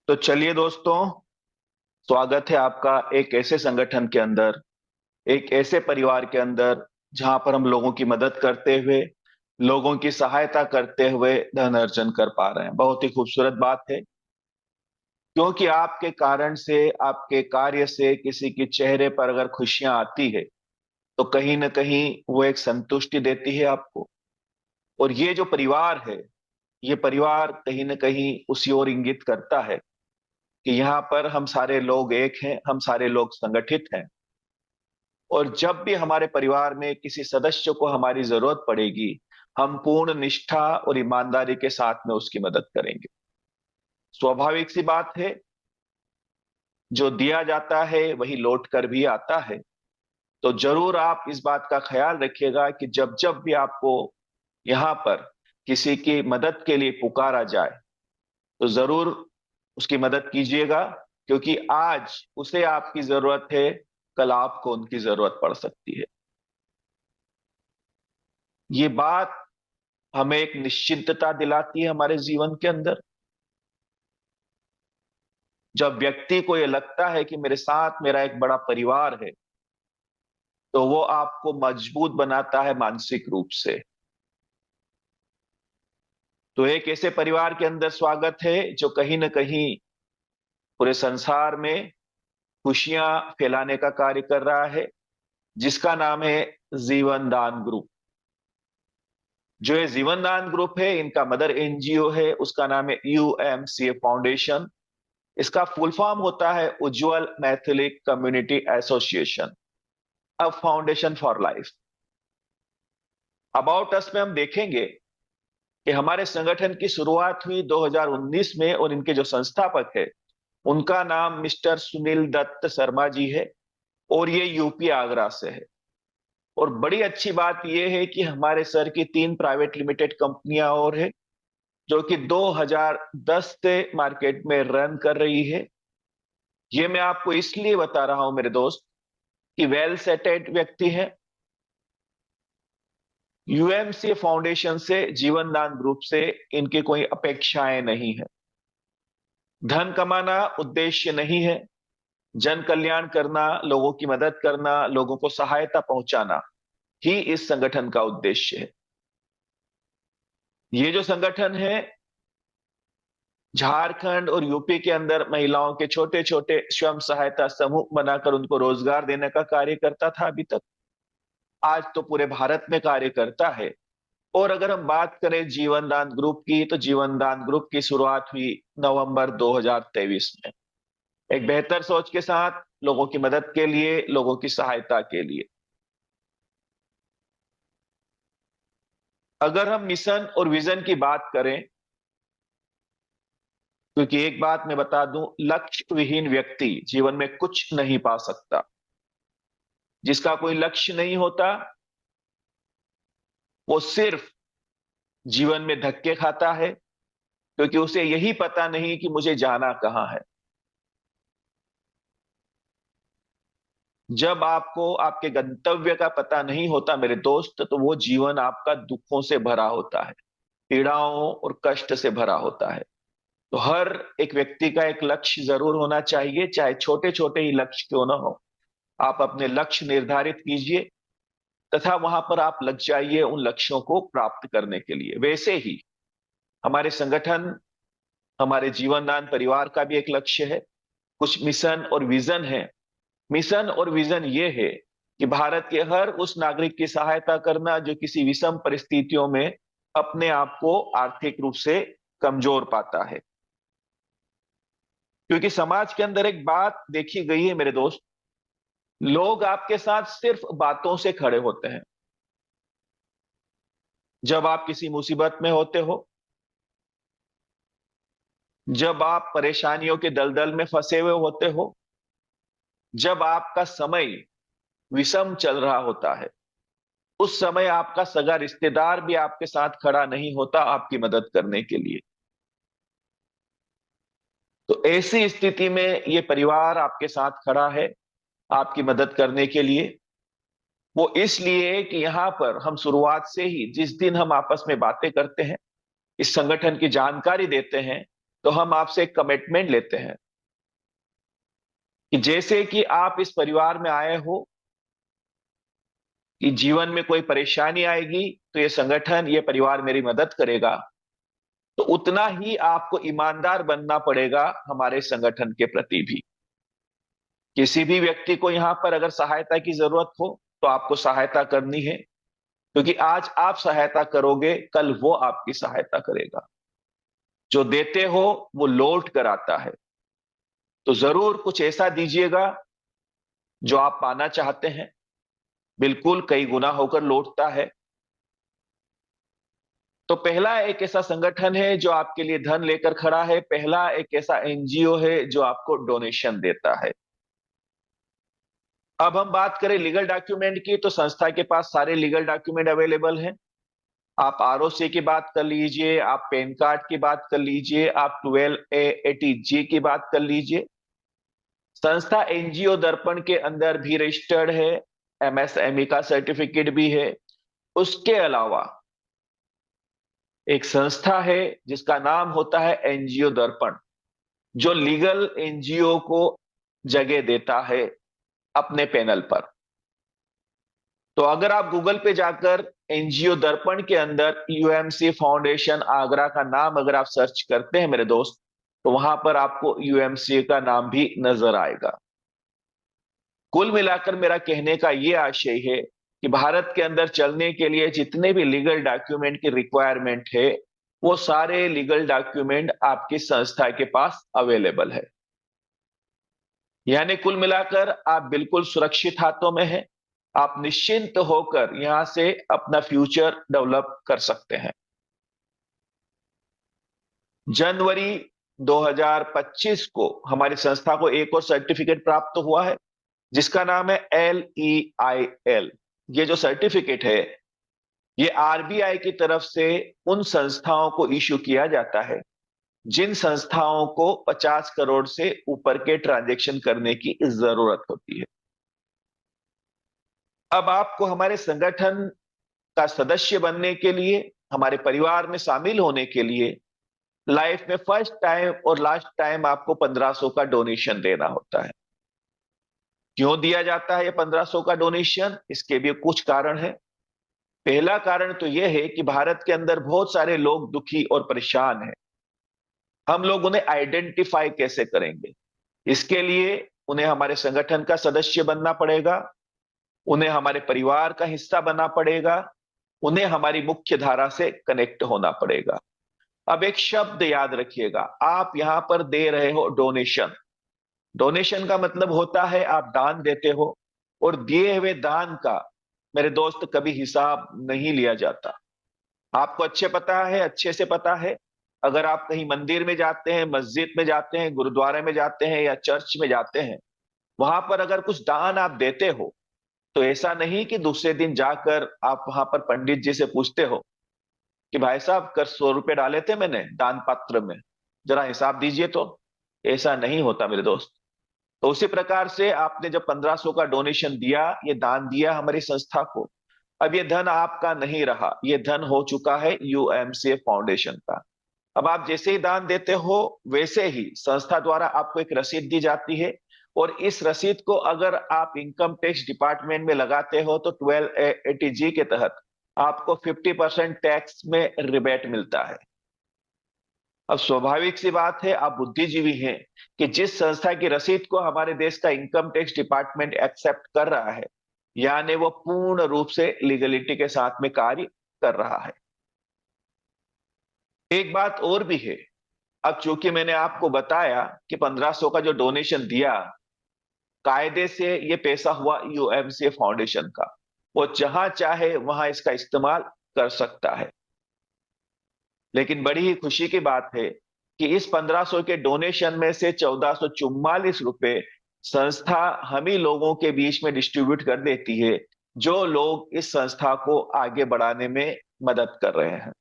तो चलिए दोस्तों, स्वागत है आपका एक ऐसे संगठन के अंदर, एक ऐसे परिवार के अंदर जहां पर हम लोगों की मदद करते हुए, लोगों की सहायता करते हुए धन अर्जन कर पा रहे हैं। बहुत ही खूबसूरत बात है, क्योंकि आपके कारण से, आपके कार्य से किसी के चेहरे पर अगर खुशियां आती है तो कहीं ना कहीं वो एक संतुष्टि देती है आपको। और ये जो परिवार है, ये परिवार कहीं ना कहीं उसी ओर इंगित करता है कि यहाँ पर हम सारे लोग एक हैं, हम सारे लोग संगठित हैं। और जब भी हमारे परिवार में किसी सदस्य को हमारी जरूरत पड़ेगी, हम पूर्ण निष्ठा और ईमानदारी के साथ में उसकी मदद करेंगे। स्वाभाविक सी बात है, जो दिया जाता है वही लौट कर भी आता है। तो जरूर आप इस बात का ख्याल रखिएगा कि जब जब भी आपको यहाँ पर किसी की मदद के लिए पुकारा जाए, तो जरूर उसकी मदद कीजिएगा, क्योंकि आज उसे आपकी जरूरत है, कल आपको उनकी जरूरत पड़ सकती है। ये बात हमें एक निश्चिंतता दिलाती है हमारे जीवन के अंदर। जब व्यक्ति को यह लगता है कि मेरे साथ मेरा एक बड़ा परिवार है, तो वो आपको मजबूत बनाता है मानसिक रूप से। तो एक ऐसे परिवार के अंदर स्वागत है जो कहीं ना कहीं पूरे संसार में खुशियां फैलाने का कार्य कर रहा है, जिसका नाम है जीवन दान ग्रुप। जो ये जीवन दान ग्रुप है, इनका मदर एनजीओ है, उसका नाम है यूएमसीए फाउंडेशन। इसका फुल फॉर्म होता है Ujjwal Maithilik community association, a foundation for life. About us में हम देखेंगे कि हमारे संगठन की शुरुआत हुई 2019 में, और इनके जो संस्थापक है उनका नाम मिस्टर सुनील दत्त शर्मा जी है, और ये यूपी आगरा से है। और बड़ी अच्छी बात यह है कि हमारे सर की 3 प्राइवेट लिमिटेड कंपनियां और है, जो कि 2010 से मार्केट में रन कर रही है। ये मैं आपको इसलिए बता रहा हूं मेरे दोस्त, कि वेल सेटेड व्यक्ति है। यूएमसी फाउंडेशन से, जीवन दान ग्रुप से इनकी कोई अपेक्षाएं नहीं है। धन कमाना उद्देश्य नहीं है। जन कल्याण करना, लोगों की मदद करना, लोगों को सहायता पहुंचाना ही इस संगठन का उद्देश्य है। ये जो संगठन है, झारखंड और यूपी के अंदर महिलाओं के छोटे छोटे स्वयं सहायता समूह बनाकर उनको रोजगार देने का कार्य करता था अभी तक। आज तो पूरे भारत में कार्य करता है। और अगर हम बात करें जीवन दान ग्रुप की, तो जीवन दान ग्रुप की शुरुआत हुई नवंबर 2023 में, एक बेहतर सोच के साथ, लोगों की मदद के लिए, लोगों की सहायता के लिए। अगर हम मिशन और विजन की बात करें, क्योंकि एक बात मैं बता दूं, लक्ष्य विहीन व्यक्ति जीवन में कुछ नहीं पा सकता। जिसका कोई लक्ष्य नहीं होता, वो सिर्फ जीवन में धक्के खाता है, क्योंकि उसे यही पता नहीं कि मुझे जाना कहां है। जब आपको आपके गंतव्य का पता नहीं होता मेरे दोस्त, तो वो जीवन आपका दुखों से भरा होता है, पीड़ाओं और कष्ट से भरा होता है। तो हर एक व्यक्ति का एक लक्ष्य जरूर होना चाहिए, चाहे छोटे छोटे ही लक्ष्य क्यों ना हो। आप अपने लक्ष्य निर्धारित कीजिए, तथा वहां पर आप लग जाइए उन लक्ष्यों को प्राप्त करने के लिए। वैसे ही हमारे संगठन, हमारे जीवनदान परिवार का भी एक लक्ष्य है, कुछ मिशन और विजन है। मिशन और विजन ये है कि भारत के हर उस नागरिक की सहायता करना जो किसी विषम परिस्थितियों में अपने आप को आर्थिक रूप से कमजोर पाता है। क्योंकि समाज के अंदर एक बात देखी गई है मेरे दोस्त, लोग आपके साथ सिर्फ बातों से खड़े होते हैं। जब आप किसी मुसीबत में होते हो, जब आप परेशानियों के दलदल में फंसे हुए होते हो, जब आपका समय विषम चल रहा होता है, उस समय आपका सगा रिश्तेदार भी आपके साथ खड़ा नहीं होता आपकी मदद करने के लिए। तो ऐसी स्थिति में ये परिवार आपके साथ खड़ा है आपकी मदद करने के लिए। वो इसलिए कि यहां पर हम शुरुआत से ही, जिस दिन हम आपस में बातें करते हैं, इस संगठन की जानकारी देते हैं, तो हम आपसे एक कमिटमेंट लेते हैं कि जैसे कि आप इस परिवार में आए हो, कि जीवन में कोई परेशानी आएगी तो ये संगठन, ये परिवार मेरी मदद करेगा, तो उतना ही आपको ईमानदार बनना पड़ेगा हमारे संगठन के प्रति भी। किसी भी व्यक्ति को यहां पर अगर सहायता की जरूरत हो तो आपको सहायता करनी है, क्योंकि आज आप सहायता करोगे, कल वो आपकी सहायता करेगा। जो देते हो वो लौट कर आता है, तो जरूर कुछ ऐसा दीजिएगा जो आप पाना चाहते हैं, बिल्कुल कई गुना होकर लौटता है। तो पहला एक ऐसा संगठन है जो आपके लिए धन लेकर खड़ा है, पहला एक ऐसा एनजीओ है जो आपको डोनेशन देता है। अब हम बात करें लीगल डॉक्यूमेंट की, तो संस्था के पास सारे लीगल डॉक्यूमेंट अवेलेबल हैं। आप आरओसी की बात कर लीजिए, आप पैन कार्ड की बात कर लीजिए, आप 12A80G की बात कर लीजिए। संस्था एनजीओ दर्पण के अंदर भी रजिस्टर्ड है, एमएसएमई का सर्टिफिकेट भी है। उसके अलावा एक संस्था है जिसका नाम होता है एनजीओ दर्पण, जो लीगल एनजीओ को जगह देता है अपने पैनल पर। तो अगर आप गूगल पे जाकर एनजीओ दर्पण के अंदर यूएमसी फाउंडेशन आगरा का नाम अगर आप सर्च करते हैं मेरे दोस्त, तो वहां पर आपको यूएमसी का नाम भी नजर आएगा। कुल मिलाकर मेरा कहने का यह आशय है कि भारत के अंदर चलने के लिए जितने भी लीगल डॉक्यूमेंट की रिक्वायरमेंट है, वो सारे लीगल डॉक्यूमेंट आपकी संस्था के पास अवेलेबल है। यानी कुल मिलाकर आप बिल्कुल सुरक्षित हाथों में हैं। आप निश्चिंत होकर यहां से अपना फ्यूचर डेवलप कर सकते हैं। जनवरी 2025 को हमारी संस्था को एक और सर्टिफिकेट प्राप्त हुआ है जिसका नाम है LEIL। ये जो सर्टिफिकेट है ये आरबीआई की तरफ से उन संस्थाओं को इशू किया जाता है जिन संस्थाओं को 50 करोड़ से ऊपर के ट्रांजैक्शन करने की जरूरत होती है। अब आपको हमारे संगठन का सदस्य बनने के लिए, हमारे परिवार में शामिल होने के लिए लाइफ में फर्स्ट टाइम और लास्ट टाइम आपको 1500 का डोनेशन देना होता है। क्यों दिया जाता है ये 1500 का डोनेशन? इसके भी कुछ कारण है। पहला कारण तो यह है कि भारत के अंदर बहुत सारे लोग दुखी और परेशान हैं। हम लोग उन्हें आइडेंटिफाई कैसे करेंगे? इसके लिए उन्हें हमारे संगठन का सदस्य बनना पड़ेगा, उन्हें हमारे परिवार का हिस्सा बनना पड़ेगा, उन्हें हमारी मुख्य धारा से कनेक्ट होना पड़ेगा। अब एक शब्द याद रखिएगा, आप यहां पर दे रहे हो डोनेशन। डोनेशन का मतलब होता है आप दान देते हो, और दिए हुए दान का मेरे दोस्त कभी हिसाब नहीं लिया जाता। आपको अच्छे से पता है, अगर आप कहीं मंदिर में जाते हैं, मस्जिद में जाते हैं, गुरुद्वारे में जाते हैं या चर्च में जाते हैं, वहां पर अगर कुछ दान आप देते हो तो ऐसा नहीं कि दूसरे दिन जाकर आप वहां पर पंडित जी से पूछते हो कि भाई साहब कर 100 रुपए डाले थे मैंने दान पात्र में, जरा हिसाब दीजिए। तो ऐसा नहीं होता मेरे दोस्त। तो उसी प्रकार से आपने जब 1500 का डोनेशन दिया, ये दान दिया हमारी संस्था को, अब ये धन आपका नहीं रहा, ये धन हो चुका है यूएमसीए फाउंडेशन का। अब आप जैसे ही दान देते हो वैसे ही संस्था द्वारा आपको एक रसीद दी जाती है, और इस रसीद को अगर आप इनकम टैक्स डिपार्टमेंट में लगाते हो तो 12A80G के तहत आपको 50% टैक्स में रिबेट मिलता है। अब स्वाभाविक सी बात है, आप बुद्धिजीवी हैं, कि जिस संस्था की रसीद को हमारे देश का इनकम टैक्स डिपार्टमेंट एक्सेप्ट कर रहा है, यानी वो पूर्ण रूप से लीगलिटी के साथ में कार्य कर रहा है। एक बात और भी है, अब चूंकि मैंने आपको बताया कि 1500 का जो डोनेशन दिया, कायदे से ये पैसा हुआ यूएमसीए फाउंडेशन का, वो जहां चाहे वहां इसका इस्तेमाल कर सकता है। लेकिन बड़ी ही खुशी की बात है कि इस 1500 के डोनेशन में से 1444 रुपए संस्था हम ही लोगों के बीच में डिस्ट्रीब्यूट कर देती है, जो लोग इस संस्था को आगे बढ़ाने में मदद कर रहे हैं।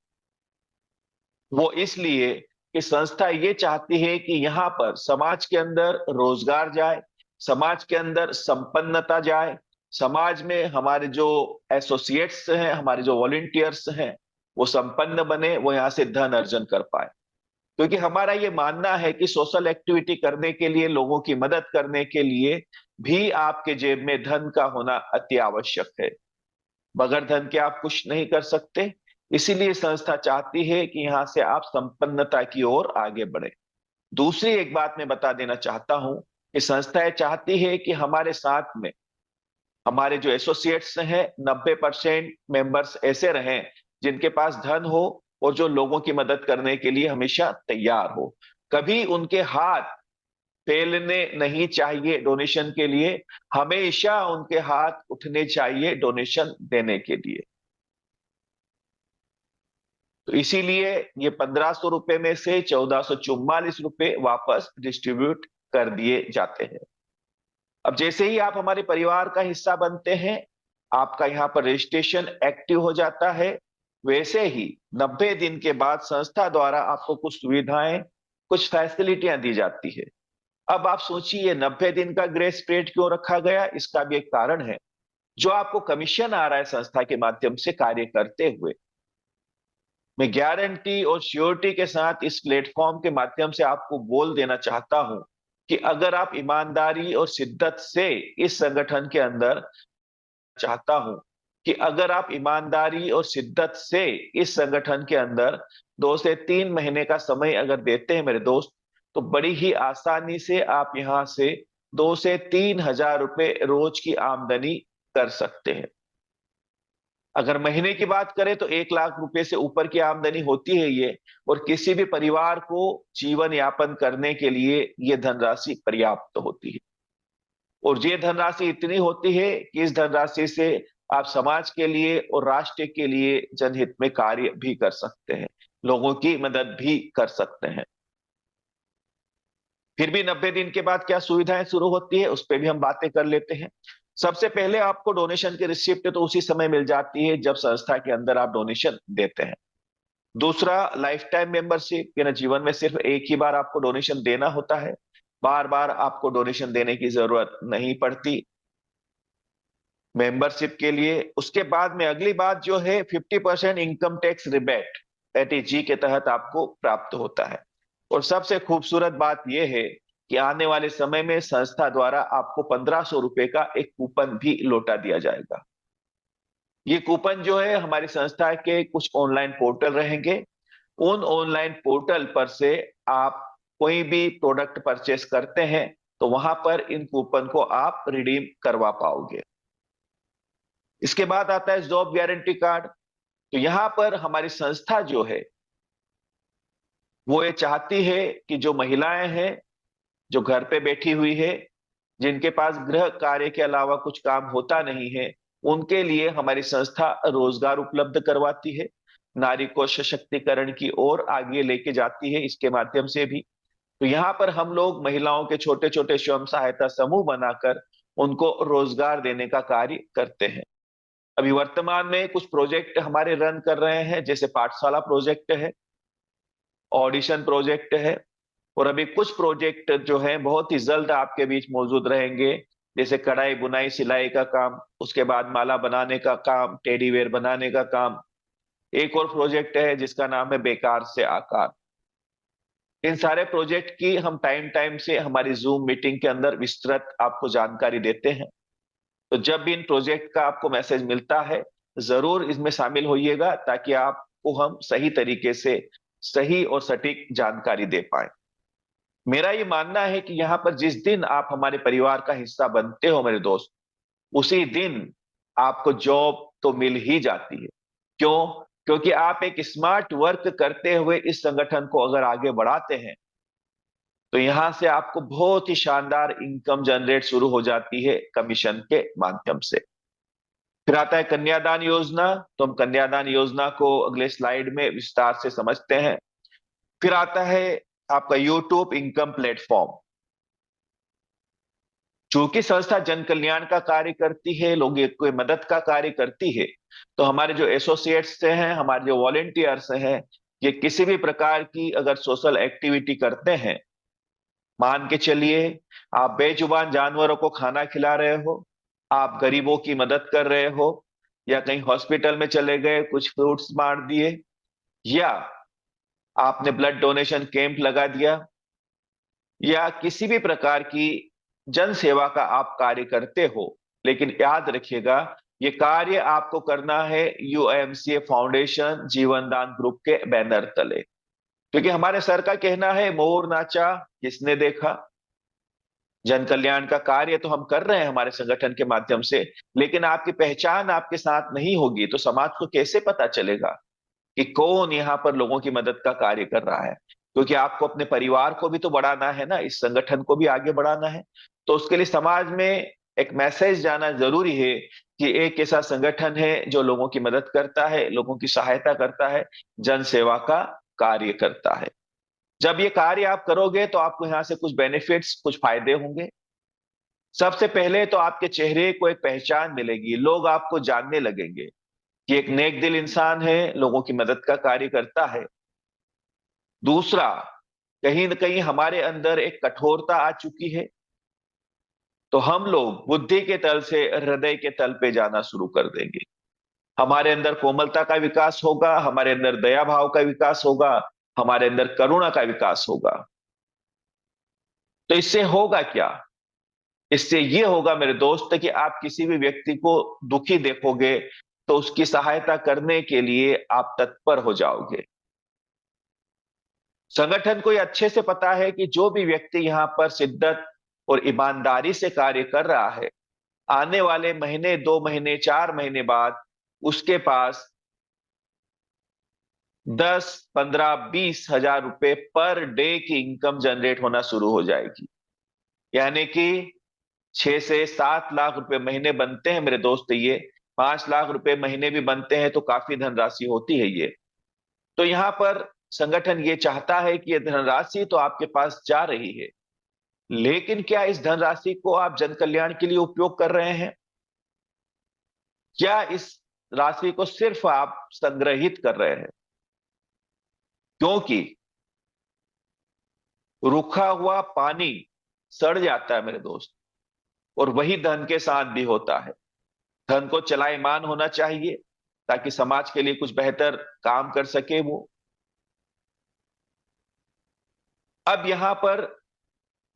वो इसलिए कि संस्था ये चाहती है कि यहां पर समाज के अंदर रोजगार जाए, समाज के अंदर संपन्नता जाए, समाज में हमारे जो एसोसिएट्स हैं, हमारे जो वॉलंटियर्स हैं, वो संपन्न बने, वो यहां से धन अर्जन कर पाए। क्योंकि हमारा ये मानना है कि सोशल एक्टिविटी करने के लिए, लोगों की मदद करने के लिए भी आपके जेब में धन का होना अति आवश्यक है। बगैर धन के आप कुछ नहीं कर सकते। इसीलिए संस्था चाहती है कि यहां से आप संपन्नता की ओर आगे बढ़े। दूसरी एक बात मैं बता देना चाहता हूं कि संस्थाएं चाहती है कि हमारे साथ में हमारे जो एसोसिएट्स हैं, 90% मेंबर्स ऐसे रहें जिनके पास धन हो और जो लोगों की मदद करने के लिए हमेशा तैयार हो। कभी उनके हाथ फैलने नहीं चाहिए डोनेशन के लिए, हमेशा उनके हाथ उठने चाहिए डोनेशन देने के लिए। तो इसीलिए ये 1500 रुपए में से 1444 रुपए वापस डिस्ट्रीब्यूट कर दिए जाते हैं। अब जैसे ही आप हमारे परिवार का हिस्सा बनते हैं, आपका यहाँ पर रजिस्ट्रेशन एक्टिव हो जाता है, वैसे ही 90 दिन के बाद संस्था द्वारा आपको कुछ सुविधाएं, कुछ फैसिलिटियां दी जाती है। अब आप सोचिए 90 दिन का ग्रेस पीरियड क्यों रखा गया? इसका भी एक कारण है। जो आपको कमीशन आ रहा है संस्था के माध्यम से कार्य करते हुए, मैं गारंटी और श्योरिटी के साथ इस प्लेटफॉर्म के माध्यम से आपको बोल देना चाहता हूं कि अगर आप ईमानदारी और शिद्दत से इस संगठन के अंदर चाहता हूं कि अगर आप ईमानदारी और शिद्दत से इस संगठन के अंदर 2 से 3 महीने का समय अगर देते हैं मेरे दोस्त, तो बड़ी ही आसानी से आप यहां से 2 से 3 हजार रुपए रोज की आमदनी कर सकते हैं। अगर महीने की बात करें तो 1 लाख रुपए से ऊपर की आमदनी होती है ये, और किसी भी परिवार को जीवन यापन करने के लिए ये धनराशि पर्याप्त होती है। और ये धनराशि इतनी होती है कि इस धनराशि से आप समाज के लिए और राष्ट्र के लिए जनहित में कार्य भी कर सकते हैं, लोगों की मदद भी कर सकते हैं। फिर भी 90 दिन के बाद क्या सुविधाएं शुरू होती है, उस पर भी हम बातें कर लेते हैं। सबसे पहले आपको डोनेशन की रिसिप्ट तो उसी समय मिल जाती है जब संस्था के अंदर आप डोनेशन देते हैं। दूसरा, लाइफ टाइम मेंबरशिप, यानी जीवन में सिर्फ एक ही बार आपको डोनेशन देना होता है, बार बार आपको डोनेशन देने की जरूरत नहीं पड़ती मेंबरशिप के लिए। उसके बाद में अगली बात जो है, 50% इनकम टैक्स रिबेट एटीजी के तहत आपको प्राप्त होता है। और सबसे खूबसूरत बात यह है कि आने वाले समय में संस्था द्वारा आपको 1500 रुपए का एक कूपन भी लौटा दिया जाएगा। ये कूपन जो है हमारी संस्था के कुछ ऑनलाइन पोर्टल रहेंगे, उन ऑनलाइन पोर्टल पर से आप कोई भी प्रोडक्ट परचेस करते हैं तो वहां पर इन कूपन को आप रिडीम करवा पाओगे। इसके बाद आता है जॉब गारंटी कार्ड। तो यहां पर हमारी संस्था जो है वो ये चाहती है कि जो महिलाएं हैं, जो घर पे बैठी हुई है, जिनके पास गृह कार्य के अलावा कुछ काम होता नहीं है, उनके लिए हमारी संस्था रोजगार उपलब्ध करवाती है, नारी को सशक्तिकरण की ओर आगे लेके जाती है इसके माध्यम से भी। तो यहाँ पर हम लोग महिलाओं के छोटे छोटे स्वयं सहायता समूह बनाकर उनको रोजगार देने का कार्य करते हैं। अभी वर्तमान में कुछ प्रोजेक्ट हमारे रन कर रहे हैं, जैसे पाठशाला प्रोजेक्ट है, ऑडिशन प्रोजेक्ट है, और अभी कुछ प्रोजेक्ट जो है बहुत ही जल्द आपके बीच मौजूद रहेंगे, जैसे कढ़ाई बुनाई सिलाई का काम, उसके बाद माला बनाने का काम, टेडी वेयर बनाने का काम। एक और प्रोजेक्ट है जिसका नाम है बेकार से आकार। इन सारे प्रोजेक्ट की हम टाइम टाइम से हमारी जूम मीटिंग के अंदर विस्तृत आपको जानकारी देते हैं। तो जब भी इन प्रोजेक्ट का आपको मैसेज मिलता है, जरूर इसमें शामिल होइएगा ताकि आपको हम सही तरीके से सही और सटीक जानकारी दे पाए। मेरा ये मानना है कि यहाँ पर जिस दिन आप हमारे परिवार का हिस्सा बनते हो मेरे दोस्त, उसी दिन आपको जॉब तो मिल ही जाती है। क्यों? क्योंकि आप एक स्मार्ट वर्क करते हुए इस संगठन को अगर आगे बढ़ाते हैं, तो यहां से आपको बहुत ही शानदार इनकम जनरेट शुरू हो जाती है कमीशन के माध्यम से। फिर आता है कन्यादान योजना। तो हम कन्यादान योजना को अगले स्लाइड में विस्तार से समझते हैं। फिर आता है आपका यूट्यूब इनकम प्लेटफॉर्म। चूंकि संस्था जन कल्याण का कार्य करती है, लोगों की मदद का कार्य करती है, तो हमारे जो एसोसिएट्स हैं, हमारे जो वॉलेंटियर्स हैं, ये किसी भी प्रकार की अगर सोशल एक्टिविटी करते हैं, मान के चलिए आप बेजुबान जानवरों को खाना खिला रहे हो, आप गरीबों की मदद कर रहे हो, या कहीं हॉस्पिटल में चले गए कुछ फ्रूट्स बांट दिए, या आपने ब्लड डोनेशन कैंप लगा दिया, या किसी भी प्रकार की जन सेवा का आप कार्य करते हो, लेकिन याद रखिएगा, ये कार्य आपको करना है यूएमसीए फाउंडेशन जीवन दान ग्रुप के बैनर तले। क्योंकि हमारे सर का कहना है, मोर नाचा किसने देखा। जन कल्याण का कार्य तो हम कर रहे हैं हमारे संगठन के माध्यम से, लेकिन आपकी पहचान आपके साथ नहीं होगी तो समाज को कैसे पता चलेगा कि कौन यहाँ पर लोगों की मदद का कार्य कर रहा है। क्योंकि आपको अपने परिवार को भी तो बढ़ाना है ना, इस संगठन को भी आगे बढ़ाना है। तो उसके लिए समाज में एक मैसेज जाना जरूरी है कि एक ऐसा संगठन है जो लोगों की मदद करता है, लोगों की सहायता करता है, जन सेवा का कार्य करता है। जब ये कार्य आप करोगे तो आपको यहाँ से कुछ बेनिफिट्स, कुछ फायदे होंगे। सबसे पहले तो आपके चेहरे को एक पहचान मिलेगी, लोग आपको जानने लगेंगे कि एक नेक दिल इंसान है, लोगों की मदद का कार्य करता है। दूसरा, कहीं न कहीं हमारे अंदर एक कठोरता आ चुकी है, तो हम लोग बुद्धि के तल से हृदय के तल पे जाना शुरू कर देंगे। हमारे अंदर कोमलता का विकास होगा, हमारे अंदर दया भाव का विकास होगा, हमारे अंदर करुणा का विकास होगा। तो इससे होगा क्या? इससे ये होगा मेरे दोस्त कि आप किसी भी व्यक्ति को दुखी देखोगे तो उसकी सहायता करने के लिए आप तत्पर हो जाओगे। संगठन को ये अच्छे से पता है कि जो भी व्यक्ति यहाँ पर शिद्दत और ईमानदारी से कार्य कर रहा है, आने वाले महीने, 2 महीने, 4 महीने बाद उसके पास 10, 15, 20 हजार रुपए पर डे की इनकम जनरेट होना शुरू हो जाएगी। यानी कि 6 से 7 लाख रुपए महीने बनते हैं मेरे दोस्त, ये 5 लाख रुपए महीने भी बनते हैं तो काफी धनराशि होती है ये। तो यहाँ पर संगठन ये चाहता है कि ये धनराशि तो आपके पास जा रही है, लेकिन क्या इस धनराशि को आप जन कल्याण के लिए उपयोग कर रहे हैं? क्या इस राशि को सिर्फ आप संग्रहित कर रहे हैं? क्योंकि रुखा हुआ पानी सड़ जाता है मेरे दोस्त, और वही धन के साथ भी होता है। धन को चलायमान होना चाहिए ताकि समाज के लिए कुछ बेहतर काम कर सके वो। अब यहां पर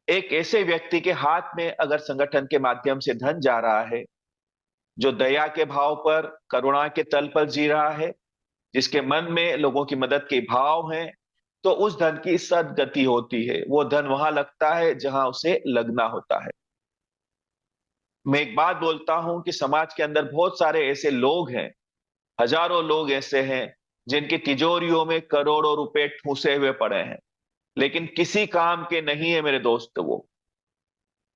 एक ऐसे व्यक्ति के हाथ में अगर संगठन के माध्यम से धन जा रहा है, जो दया के भाव पर, करुणा के तल पर जी रहा है, जिसके मन में लोगों की मदद के भाव हैं, तो उस धन की सदगति होती है। वो धन वहां लगता है जहां उसे लगना होता है। मैं एक बात बोलता हूं कि समाज के अंदर बहुत सारे ऐसे लोग हैं, हजारों लोग ऐसे हैं जिनकी तिजोरियों में करोड़ों रुपए ठूसे हुए पड़े हैं, लेकिन किसी काम के नहीं है मेरे दोस्त वो।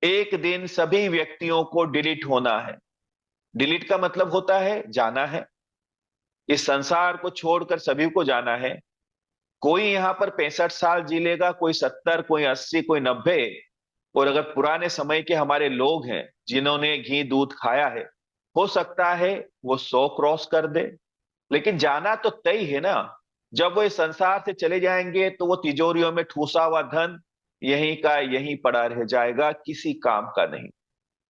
एक दिन सभी व्यक्तियों को डिलीट होना है। डिलीट का मतलब होता है जाना है, इस संसार को छोड़कर सभी को जाना है। कोई यहां पर 65 साल जी लेगा, कोई 70, कोई 80, कोई 90। और अगर पुराने समय के हमारे लोग हैं जिन्होंने घी दूध खाया है, हो सकता है वो 100 क्रॉस कर दे, लेकिन जाना तो तय है ना। जब वो इस संसार से चले जाएंगे तो वो तिजोरियों में ठूसा हुआ धन यहीं का यहीं पड़ा रह जाएगा, किसी काम का नहीं।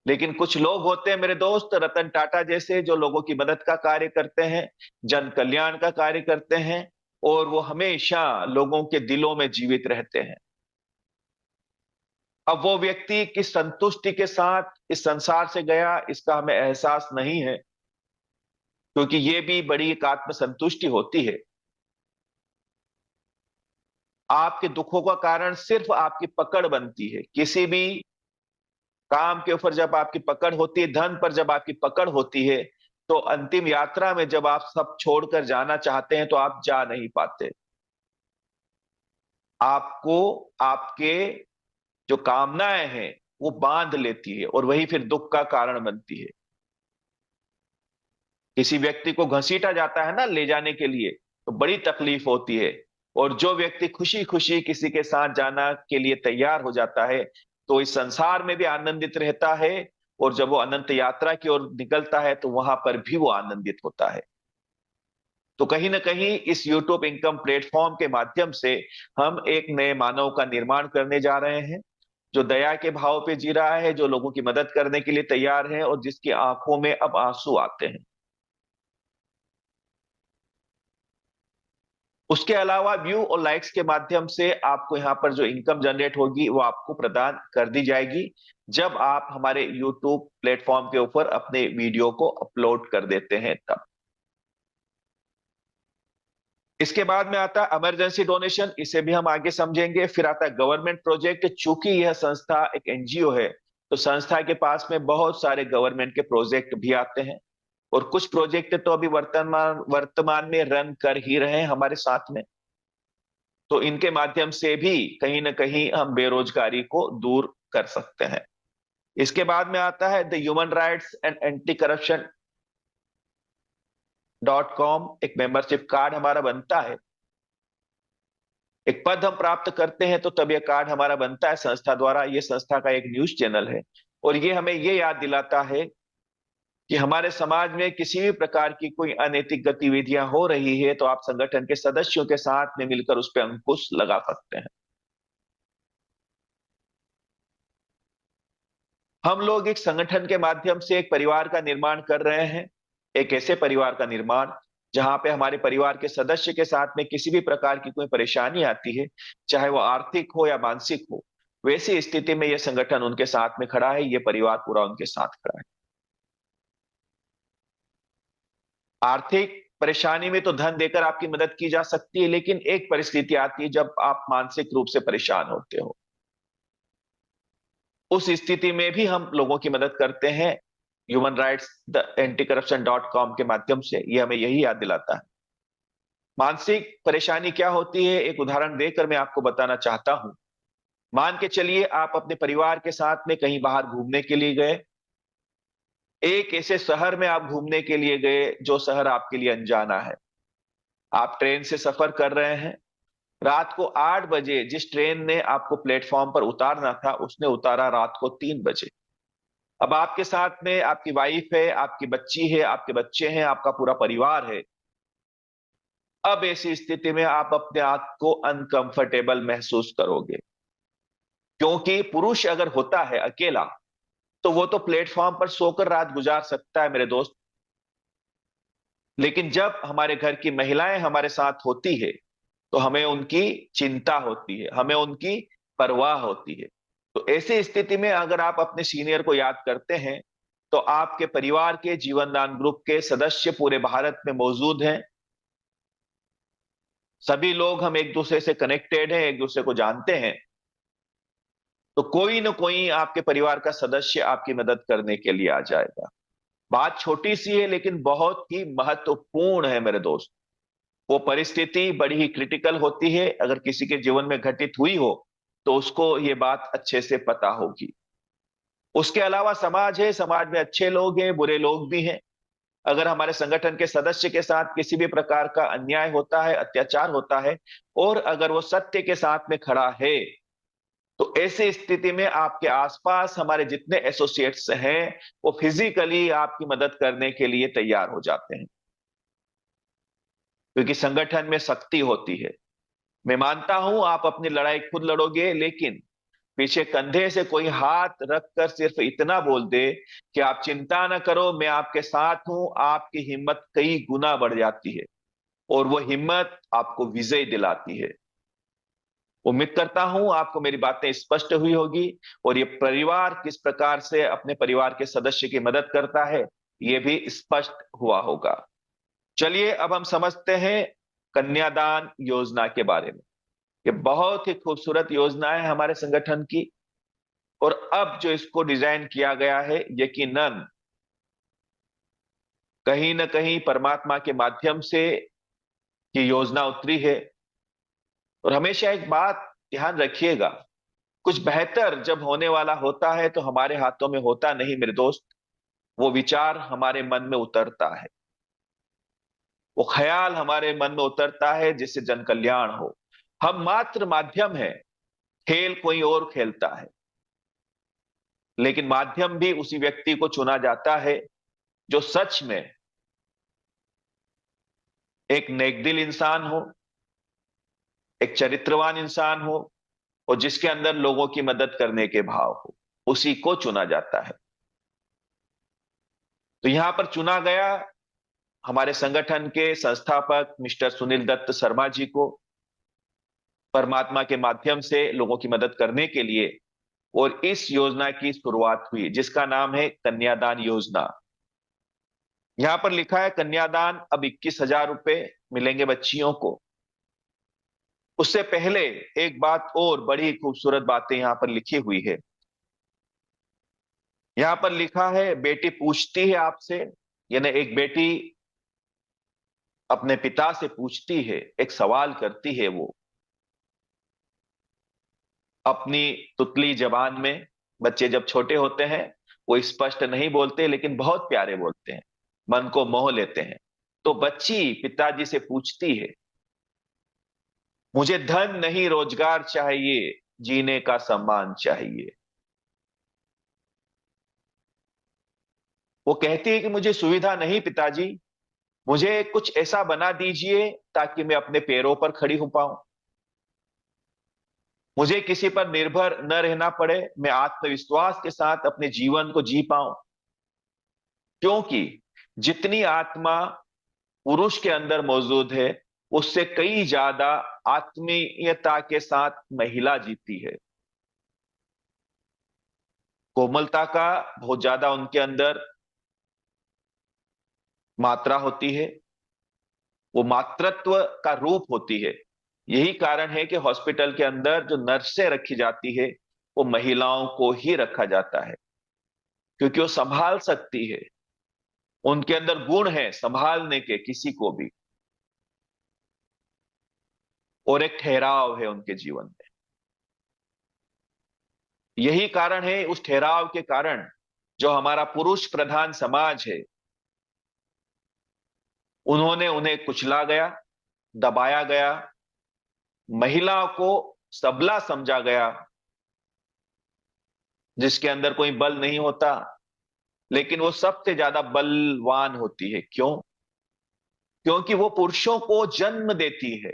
लेकिन कुछ लोग होते हैं मेरे दोस्त, रतन टाटा जैसे, जो लोगों की मदद का कार्य करते हैं, जन कल्याण का कार्य करते हैं, और वो हमेशा लोगों के दिलों में जीवित रहते हैं। अब वो व्यक्ति किस संतुष्टि के साथ इस संसार से गया, इसका हमें एहसास नहीं है, क्योंकि ये भी बड़ी एक आत्म संतुष्टि होती है। आपके दुखों का कारण सिर्फ आपकी पकड़ बनती है। किसी भी काम के ऊपर जब आपकी पकड़ होती है, धन पर जब आपकी पकड़ होती है, तो अंतिम यात्रा में जब आप सब छोड़कर जाना चाहते हैं तो आप जा नहीं पाते। आपको आपके जो कामनाएं हैं वो बांध लेती है, और वही फिर दुख का कारण बनती है। किसी व्यक्ति को घसीटा जाता है ना ले जाने के लिए, तो बड़ी तकलीफ होती है। और जो व्यक्ति खुशी खुशी किसी के साथ जाना के लिए तैयार हो जाता है, तो इस संसार में भी आनंदित रहता है, और जब वो अनंत यात्रा की ओर निकलता है तो वहां पर भी वो आनंदित होता है। तो कहीं ना कहीं इस यूट्यूब इनकम प्लेटफॉर्म के माध्यम से हम एक नए मानव का निर्माण करने जा रहे हैं, जो दया के भाव पे जी रहा है, जो लोगों की मदद करने के लिए तैयार है, और जिसकी आंखों में अब आंसू आते हैं। उसके अलावा व्यू और लाइक्स के माध्यम से आपको यहाँ पर जो इनकम जनरेट होगी वो आपको प्रदान कर दी जाएगी जब आप हमारे यूट्यूब प्लेटफॉर्म के ऊपर अपने वीडियो को अपलोड कर देते हैं तब। इसके बाद में आता है इमरजेंसी डोनेशन, इसे भी हम आगे समझेंगे। फिर आता है गवर्नमेंट प्रोजेक्ट। चूंकि यह संस्था एक एनजीओ है तो संस्था के पास में बहुत सारे गवर्नमेंट के प्रोजेक्ट भी आते हैं और कुछ प्रोजेक्ट तो अभी वर्तमान में रन कर ही रहे हैं हमारे साथ में। तो इनके माध्यम से भी कहीं ना कहीं हम बेरोजगारी को दूर कर सकते हैं। इसके बाद में आता है the human rights and anti corruption .com, एक मेंबरशिप कार्ड हमारा बनता है। एक पद हम प्राप्त करते हैं तो तब यह कार्ड हमारा बनता है संस्था द्वारा। यह संस्था का एक न्यूज चैनल है और ये हमें ये याद दिलाता है कि हमारे समाज में किसी भी प्रकार की कोई अनैतिक गतिविधियां हो रही है तो आप संगठन के सदस्यों के साथ में मिलकर उस पर अंकुश लगा सकते हैं। हम लोग एक संगठन के माध्यम से एक परिवार का निर्माण कर रहे हैं, एक ऐसे परिवार का निर्माण जहां पे हमारे परिवार के सदस्य के साथ में किसी भी प्रकार की कोई परेशानी आती है, चाहे वो आर्थिक हो या मानसिक हो, वैसी स्थिति में यह संगठन उनके साथ में खड़ा है, ये परिवार पूरा उनके साथ खड़ा है। आर्थिक परेशानी में तो धन देकर आपकी मदद की जा सकती है, लेकिन एक परिस्थिति आती है जब आप मानसिक रूप से परेशान होते हो। उस स्थिति में भी हम लोगों की मदद करते हैं human rights the anti corruption .com के माध्यम से। ये हमें यही याद दिलाता है। मानसिक परेशानी क्या होती है, एक उदाहरण देकर मैं आपको बताना चाहता हूं। मान के चलिए आप अपने परिवार के साथ में कहीं बाहर घूमने के लिए गए, एक ऐसे शहर में आप घूमने के लिए गए जो शहर आपके लिए अनजाना है। आप ट्रेन से सफर कर रहे हैं, रात को 8 बजे जिस ट्रेन ने आपको प्लेटफॉर्म पर उतारना था उसने उतारा रात को 3 बजे। अब आपके साथ में आपकी वाइफ है, आपकी बच्ची है, आपके बच्चे हैं, आपका पूरा परिवार है। अब ऐसी स्थिति में आप अपने आप को अनकंफर्टेबल महसूस करोगे, क्योंकि पुरुष अगर होता है अकेला तो वो तो प्लेटफॉर्म पर सोकर रात गुजार सकता है मेरे दोस्त। लेकिन जब हमारे घर की महिलाएं हमारे साथ होती है तो हमें उनकी चिंता होती है, हमें उनकी परवाह होती है। तो ऐसी स्थिति में अगर आप अपने सीनियर को याद करते हैं तो आपके परिवार के जीवनदान ग्रुप के सदस्य पूरे भारत में मौजूद हैं। सभी लोग हम एक दूसरे से कनेक्टेड हैं, एक दूसरे को जानते हैं। तो कोई न कोई आपके परिवार का सदस्य आपकी मदद करने के लिए आ जाएगा। बात छोटी सी है लेकिन बहुत ही महत्वपूर्ण है मेरे दोस्त। वो परिस्थिति बड़ी ही क्रिटिकल होती है, अगर किसी के जीवन में घटित हुई हो तो उसको ये बात अच्छे से पता होगी। उसके अलावा समाज है, समाज में अच्छे लोग हैं, बुरे लोग भी हैं। अगर हमारे संगठन के सदस्य के साथ किसी भी प्रकार का अन्याय होता है, अत्याचार होता है और अगर वो सत्य के साथ में खड़ा है तो ऐसी स्थिति में आपके आसपास हमारे जितने एसोसिएट्स हैं वो फिजिकली आपकी मदद करने के लिए तैयार हो जाते हैं, क्योंकि संगठन में शक्ति होती है। मैं मानता हूं आप अपनी लड़ाई खुद लड़ोगे, लेकिन पीछे कंधे से कोई हाथ रखकर सिर्फ इतना बोल दे कि आप चिंता ना करो, मैं आपके साथ हूं, आपकी हिम्मत कई गुना बढ़ जाती है और वो हिम्मत आपको विजय दिलाती है। उम्मीद करता हूं आपको मेरी बातें स्पष्ट हुई होगी और ये परिवार किस प्रकार से अपने परिवार के सदस्य की मदद करता है ये भी स्पष्ट हुआ होगा। चलिए अब हम समझते हैं कन्यादान योजना के बारे में। ये बहुत ही खूबसूरत योजना है हमारे संगठन की और अब जो इसको डिजाइन किया गया है यकीनन कहीं ना कहीं परमात्मा के माध्यम से ये योजना उतरी है। और हमेशा एक बात ध्यान रखिएगा, कुछ बेहतर जब होने वाला होता है तो हमारे हाथों में होता नहीं मेरे दोस्त, वो विचार हमारे मन में उतरता है, वो ख्याल हमारे मन में उतरता है जिससे जन कल्याण हो। हम मात्र माध्यम है, खेल कोई और खेलता है, लेकिन माध्यम भी उसी व्यक्ति को चुना जाता है जो सच में एक नेकदिल इंसान हो, एक चरित्रवान इंसान हो और जिसके अंदर लोगों की मदद करने के भाव हो, उसी को चुना जाता है। तो यहां पर चुना गया हमारे संगठन के संस्थापक मिस्टर सुनील दत्त शर्मा जी को परमात्मा के माध्यम से लोगों की मदद करने के लिए और इस योजना की शुरुआत हुई, जिसका नाम है कन्यादान योजना। यहां पर लिखा है कन्यादान अब 21,000 रुपए मिलेंगे बच्चियों को। उससे पहले एक बात और बड़ी खूबसूरत बातें यहां पर लिखी हुई है। यहां पर लिखा है बेटी पूछती है आपसे, यानी एक बेटी अपने पिता से पूछती है, एक सवाल करती है वो अपनी तुतली जबान में। बच्चे जब छोटे होते हैं वो स्पष्ट नहीं बोलते, लेकिन बहुत प्यारे बोलते हैं, मन को मोह लेते हैं। तो बच्ची पिताजी से पूछती है, मुझे धन नहीं रोजगार चाहिए, जीने का सम्मान चाहिए। वो कहती है कि मुझे सुविधा नहीं पिताजी, मुझे कुछ ऐसा बना दीजिए ताकि मैं अपने पैरों पर खड़ी हो पाऊं, मुझे किसी पर निर्भर न रहना पड़े, मैं आत्मविश्वास के साथ अपने जीवन को जी पाऊं। क्योंकि जितनी आत्मा पुरुष के अंदर मौजूद है, उससे कई ज्यादा आत्मीयता के साथ महिला जीती है। कोमलता का बहुत ज्यादा उनके अंदर मात्रा होती है, वो मातृत्व का रूप होती है। यही कारण है कि हॉस्पिटल के अंदर जो नर्सें रखी जाती है वो महिलाओं को ही रखा जाता है, क्योंकि वो संभाल सकती है, उनके अंदर गुण है संभालने के किसी को भी, और एक ठहराव है उनके जीवन में। यही कारण है, उस ठहराव के कारण जो हमारा पुरुष प्रधान समाज है, उन्होंने उन्हें कुचला गया, दबाया गया, महिला को सबला समझा गया, जिसके अंदर कोई बल नहीं होता, लेकिन वो सबसे ज्यादा बलवान होती है। क्यों? क्योंकि वो पुरुषों को जन्म देती है।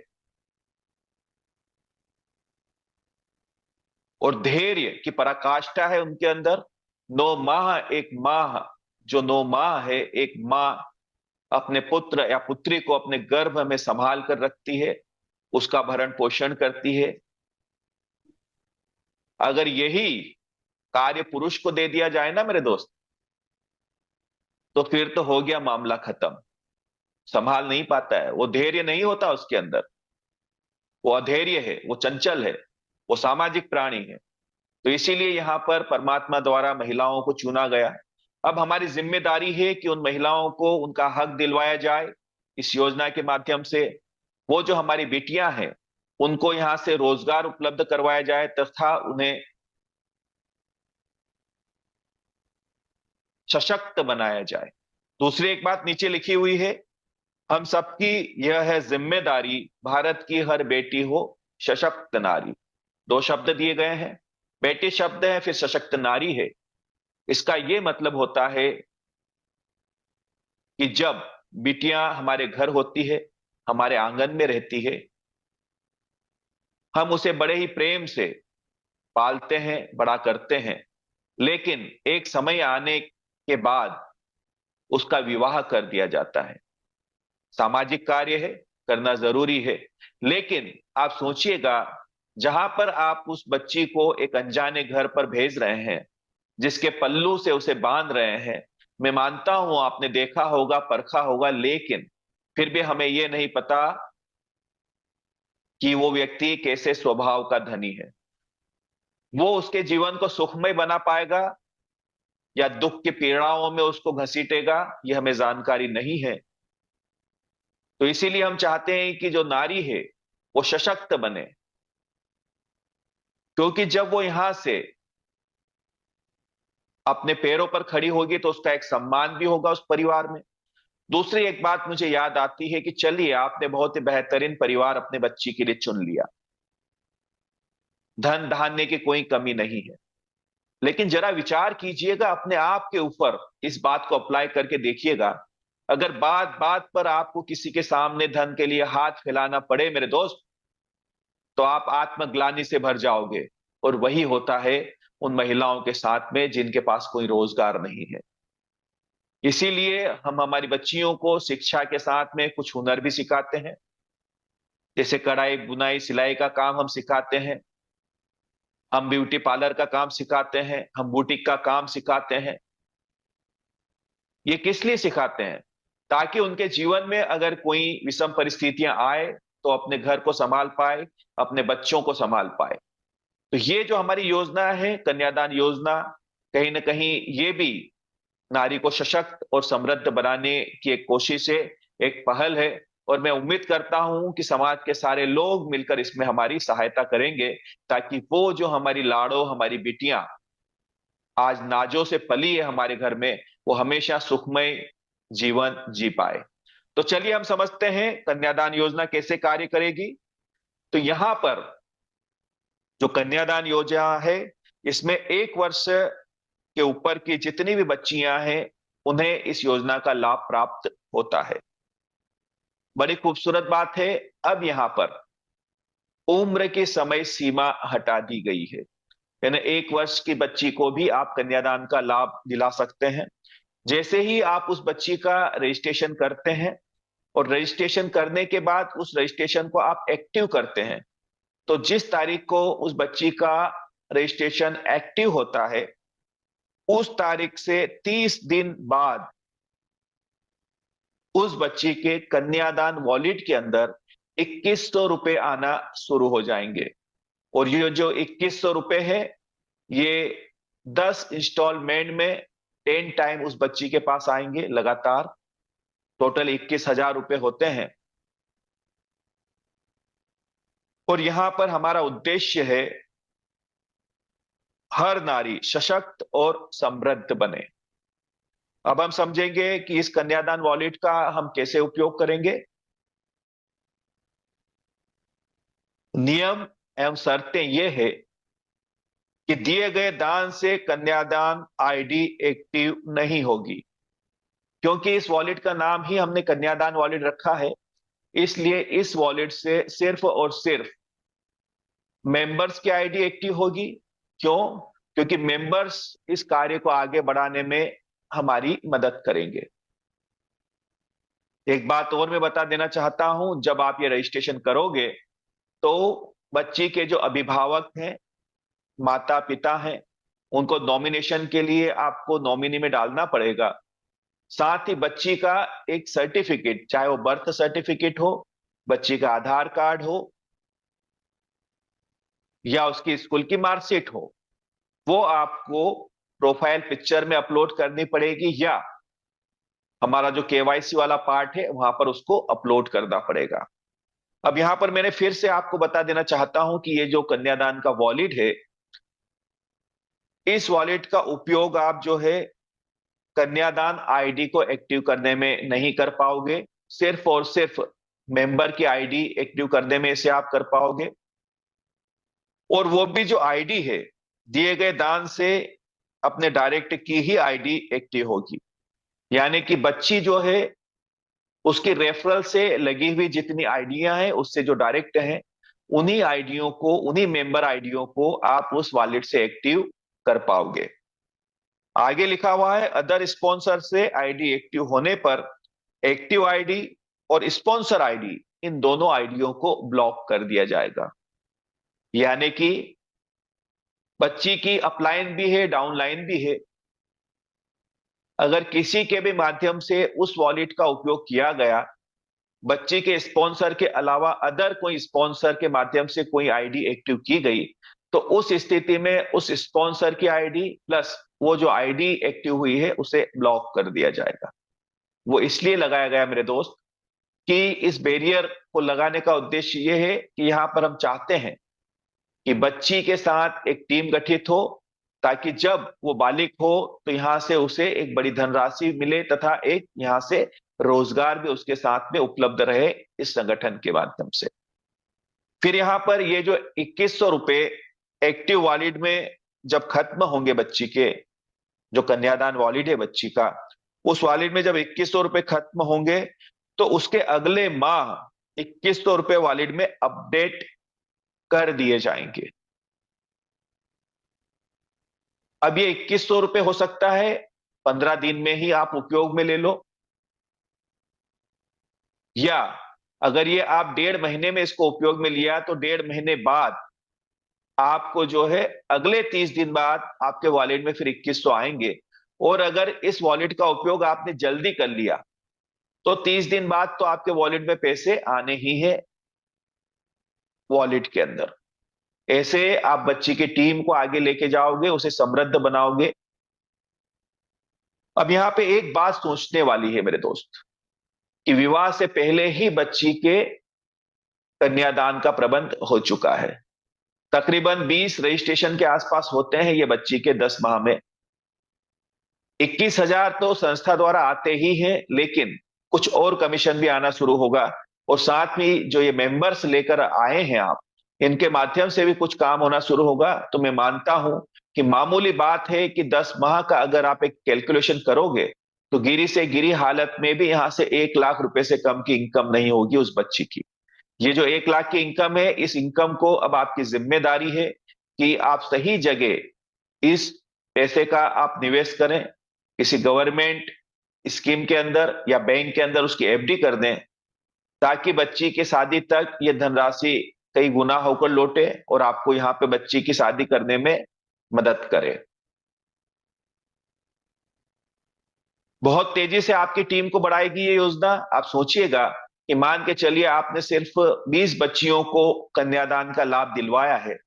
और धैर्य की पराकाष्ठा है उनके अंदर। 9 माह एक माह, जो 9 माह है एक माँ अपने पुत्र या पुत्री को अपने गर्भ में संभाल कर रखती है, उसका भरण पोषण करती है। अगर यही कार्य पुरुष को दे दिया जाए ना मेरे दोस्त, तो फिर तो हो गया मामला खत्म। संभाल नहीं पाता है, वो धैर्य नहीं होता उसके अंदर, वो अधैर्य है, वो चंचल है, वो सामाजिक प्राणी है। तो इसीलिए यहां पर परमात्मा द्वारा महिलाओं को चुना गया है। अब हमारी जिम्मेदारी है कि उन महिलाओं को उनका हक दिलवाया जाए इस योजना के माध्यम से। वो जो हमारी बेटियां हैं, उनको यहां से रोजगार उपलब्ध करवाया जाए तथा उन्हें सशक्त बनाया जाए। दूसरी एक बात नीचे लिखी हुई है, हम सबकी यह है जिम्मेदारी, भारत की हर बेटी हो सशक्त नारी। 2 शब्द दिए गए हैं, बेटी शब्द है फिर सशक्त नारी है। इसका यह मतलब होता है कि जब बिटियां हमारे घर होती है, हमारे आंगन में रहती है, हम उसे बड़े ही प्रेम से पालते हैं, बड़ा करते हैं। लेकिन एक समय आने के बाद उसका विवाह कर दिया जाता है। सामाजिक कार्य है, करना जरूरी है, लेकिन आप सोचिएगा, जहां पर आप उस बच्ची को एक अनजाने घर पर भेज रहे हैं, जिसके पल्लू से उसे बांध रहे हैं, मैं मानता हूं आपने देखा होगा, परखा होगा, लेकिन फिर भी हमें यह नहीं पता कि वो व्यक्ति कैसे स्वभाव का धनी है। वो उसके जीवन को सुखमय बना पाएगा या दुख की पीड़ाओं में उसको घसीटेगा, यह हमें जानकारी नहीं है। तो इसीलिए हम चाहते हैं कि जो नारी है वो सशक्त बने, क्योंकि जब वो यहां से अपने पैरों पर खड़ी होगी तो उसका एक सम्मान भी होगा उस परिवार में। दूसरी एक बात मुझे याद आती है कि चलिए, आपने बहुत ही बेहतरीन परिवार अपने बच्ची के लिए चुन लिया, धन धान्य की कोई कमी नहीं है, लेकिन जरा विचार कीजिएगा अपने आप के ऊपर, इस बात को अप्लाई करके देखिएगा। अगर बात बात पर आपको किसी के सामने धन के लिए हाथ फैलाना पड़े मेरे दोस्त, तो आप आत्मग्लानि से भर जाओगे। और वही होता है उन महिलाओं के साथ में जिनके पास कोई रोजगार नहीं है। इसीलिए हम हमारी बच्चियों को शिक्षा के साथ में कुछ हुनर भी सिखाते हैं, जैसे कढ़ाई बुनाई सिलाई का काम हम सिखाते हैं, हम ब्यूटी पार्लर का काम सिखाते हैं, हम बुटीक का काम सिखाते हैं। ये किस लिए सिखाते हैं? ताकि उनके जीवन में अगर कोई विषम परिस्थितियां आए तो अपने घर को संभाल पाए, अपने बच्चों को संभाल पाए। तो ये जो हमारी योजना है कन्यादान योजना, कहीं ना कहीं ये भी नारी को सशक्त और समृद्ध बनाने की एक कोशिश है, एक पहल है। और मैं उम्मीद करता हूं कि समाज के सारे लोग मिलकर इसमें हमारी सहायता करेंगे, ताकि वो जो हमारी लाड़ो, हमारी बिटियां आज नाजों से पली है हमारे घर में, वो हमेशा सुखमय जीवन जी पाए। तो चलिए हम समझते हैं कन्यादान योजना कैसे कार्य करेगी। तो यहां पर जो कन्यादान योजना है, इसमें 1 वर्ष के ऊपर की जितनी भी बच्चियां हैं, उन्हें इस योजना का लाभ प्राप्त होता है। बड़ी खूबसूरत बात है, अब यहां पर उम्र की समय सीमा हटा दी गई है। यानी 1 वर्ष की बच्ची को भी आप कन्यादान का लाभ दिला सकते हैं। जैसे ही आप उस बच्ची का रजिस्ट्रेशन करते हैं और रजिस्ट्रेशन करने के बाद उस रजिस्ट्रेशन को आप एक्टिव करते हैं, तो जिस तारीख को उस बच्ची का रजिस्ट्रेशन एक्टिव होता है, उस तारीख से 30 दिन बाद उस बच्ची के कन्यादान वॉलेट के अंदर 2100 रुपए आना शुरू हो जाएंगे। और ये जो 2100 रुपए है, ये 10 इंस्टॉलमेंट में 10 टाइम उस बच्ची के पास आएंगे लगातार। टोटल 21,000 रुपए होते हैं। और यहां पर हमारा उद्देश्य है हर नारी सशक्त और समृद्ध बने। अब हम समझेंगे कि इस कन्यादान वॉलेट का हम कैसे उपयोग करेंगे। नियम एवं शर्तें ये है कि दिए गए दान से कन्यादान आईडी एक्टिव नहीं होगी। क्योंकि इस वॉलेट का नाम ही हमने कन्यादान वॉलेट रखा है, इसलिए इस वॉलेट से सिर्फ और सिर्फ मेंबर्स की आईडी एक्टिव होगी। क्यों? क्योंकि मेंबर्स इस कार्य को आगे बढ़ाने में हमारी मदद करेंगे। एक बात और मैं बता देना चाहता हूं, जब आप ये रजिस्ट्रेशन करोगे तो बच्ची के जो अभिभावक हैं, माता पिता हैं, उनको नॉमिनेशन के लिए आपको नॉमिनी में डालना पड़ेगा। साथ ही बच्ची का एक सर्टिफिकेट, चाहे वो बर्थ सर्टिफिकेट हो, बच्ची का आधार कार्ड हो, या उसकी स्कूल की मार्कशीट हो, वो आपको प्रोफाइल पिक्चर में अपलोड करनी पड़ेगी, या हमारा जो केवाईसी वाला पार्ट है वहां पर उसको अपलोड करना पड़ेगा। अब यहां पर मैंने फिर से आपको बता देना चाहता हूं कि ये जो कन्यादान का वॉलेट है, इस वॉलेट का उपयोग आप जो है कन्यादान आईडी को एक्टिव करने में नहीं कर पाओगे। सिर्फ और सिर्फ मेंबर की आईडी एक्टिव करने में इसे आप कर पाओगे। और वो भी जो आईडी है, दिए गए दान से अपने डायरेक्ट की ही आईडी एक्टिव होगी। यानी कि बच्ची जो है, उसकी रेफरल से लगी हुई जितनी आईडियां हैं, उससे जो डायरेक्ट हैं, उन्हीं आईडियों को, उन्हीं मेंबर आईडियों को आप उस वॉलेट से एक्टिव कर पाओगे। आगे लिखा हुआ है, अदर स्पॉन्सर से आईडी एक्टिव होने पर एक्टिव आईडी और स्पॉन्सर आईडी, इन दोनों आईडियों को ब्लॉक कर दिया जाएगा। यानी कि बच्ची की अपलाइन भी है, डाउनलाइन भी है। अगर किसी के भी माध्यम से उस वॉलेट का उपयोग किया गया, बच्ची के स्पॉन्सर के अलावा अदर कोई स्पॉन्सर के माध्यम से कोई आईडी एक्टिव की गई, तो उस स्थिति में उस स्पॉन्सर की आईडी प्लस वो जो आईडी एक्टिव हुई है, उसे ब्लॉक कर दिया जाएगा। वो इसलिए लगाया गया मेरे दोस्त, कि इस बैरियर को लगाने का उद्देश्य ये है कि यहां पर हम चाहते हैं कि बच्ची के साथ एक टीम गठित हो, ताकि जब वो बालिग हो तो यहां से उसे एक बड़ी धनराशि मिले, तथा एक यहां से रोजगार भी उसके साथ में उपलब्ध रहे इस संगठन के माध्यम से। फिर यहां पर ये जो 2100 रुपए एक्टिव वॉलेट में जब खत्म होंगे, बच्ची के जो कन्यादान वॉलेट है बच्ची का, उस वॉलेट में जब 2100 रुपए खत्म होंगे, तो उसके अगले माह 2100 रुपए वॉलेट में अपडेट कर दिए जाएंगे। अब ये 2100 रुपए हो सकता है 15 दिन में ही आप उपयोग में ले लो, या अगर ये आप 1.5 महीने में इसको उपयोग में लिया तो 1.5 महीने बाद आपको जो है अगले 30 दिन बाद आपके वॉलेट में फिर 2100 आएंगे। और अगर इस वॉलेट का उपयोग आपने जल्दी कर लिया तो 30 दिन बाद तो आपके वॉलेट में पैसे आने ही है वॉलेट के अंदर। ऐसे आप बच्ची की टीम को आगे लेके जाओगे, उसे समृद्ध बनाओगे। अब यहां पे एक बात सोचने वाली है मेरे दोस्त, कि विवाह से पहले ही बच्ची के कन्यादान का प्रबंध हो चुका है। तकरीबन 20 रजिस्ट्रेशन के आसपास होते हैं ये बच्ची के 10 माह में। 21,000 तो संस्था द्वारा आते ही हैं, लेकिन कुछ और कमीशन भी आना शुरू होगा। और साथ में जो ये मेंबर्स लेकर आए हैं आप, इनके माध्यम से भी कुछ काम होना शुरू होगा। तो मैं मानता हूं कि मामूली बात है कि 10 माह का अगर आप एक कैलकुलेशन करोगे तो गिरी से गिरी हालत में भी यहां से 1 लाख रुपए से कम की इनकम नहीं होगी उस बच्ची की। ये जो 1 लाख की इनकम है, इस इनकम को अब आपकी जिम्मेदारी है कि आप सही जगह इस पैसे का आप निवेश करें, किसी गवर्नमेंट स्कीम के अंदर या बैंक के अंदर उसकी एफडी कर दें, ताकि बच्ची की शादी तक ये धनराशि कई गुना होकर लौटे और आपको यहाँ पे बच्ची की शादी करने में मदद करे। बहुत तेजी से आपकी टीम को बढ़ाएगी ये योजना। आप सोचिएगा कि मान के चलिए आपने सिर्फ 20 बच्चियों को कन्यादान का लाभ दिलवाया है।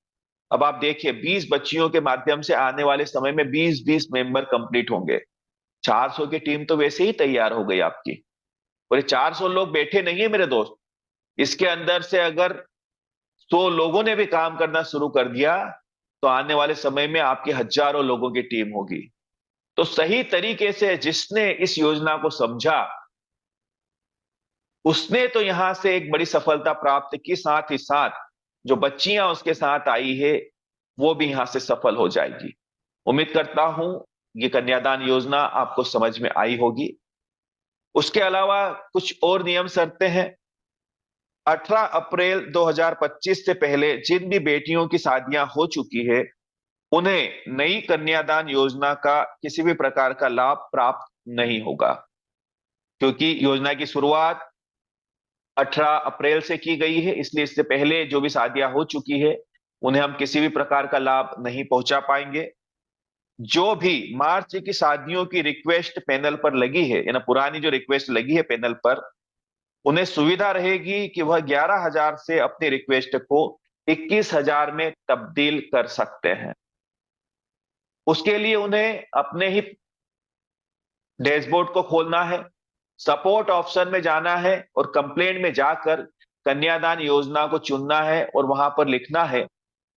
अब आप देखिए 20 बच्चियों के माध्यम से आने वाले समय में 20-20 मेंबर कंप्लीट होंगे। 400 की टीम तो वैसे ही तैयार हो गई आपकी। और ये 400 लोग बैठे नहीं है मेरे दोस्त, इसके अंदर से अगर 100 लोगों ने भी काम करना शुरू कर दिया तो आने वाले समय में आपकी हजारों लोगों की टीम होगी। तो सही तरीके से जिसने इस योजना को समझा, उसने तो यहां से एक बड़ी सफलता प्राप्त की, साथ ही साथ जो बच्चियां उसके साथ आई है वो भी यहां से सफल हो जाएगी। उम्मीद करता हूं ये कन्यादान योजना आपको समझ में आई होगी। उसके अलावा कुछ और नियम शर्तें हैं। 18 अप्रैल 2025 से पहले जिन भी बेटियों की शादियां हो चुकी है, उन्हें नई कन्यादान योजना का किसी भी प्रकार का लाभ प्राप्त नहीं होगा, क्योंकि योजना की शुरुआत 18 अप्रैल से की गई है। इसलिए इससे पहले जो भी शादियां हो चुकी है उन्हें हम किसी भी प्रकार का लाभ नहीं पहुंचा पाएंगे। जो भी मार्च की शादियों की रिक्वेस्ट पैनल पर लगी है, यानी पुरानी जो रिक्वेस्ट लगी है पैनल पर, उन्हें सुविधा रहेगी कि वह 11,000 से अपनी रिक्वेस्ट को 21,000 में तब्दील कर सकते हैं। उसके लिए उन्हें अपने ही डैशबोर्ड को खोलना है, सपोर्ट ऑप्शन में जाना है और कंप्लेंट में जाकर कन्यादान योजना को चुनना है और वहां पर लिखना है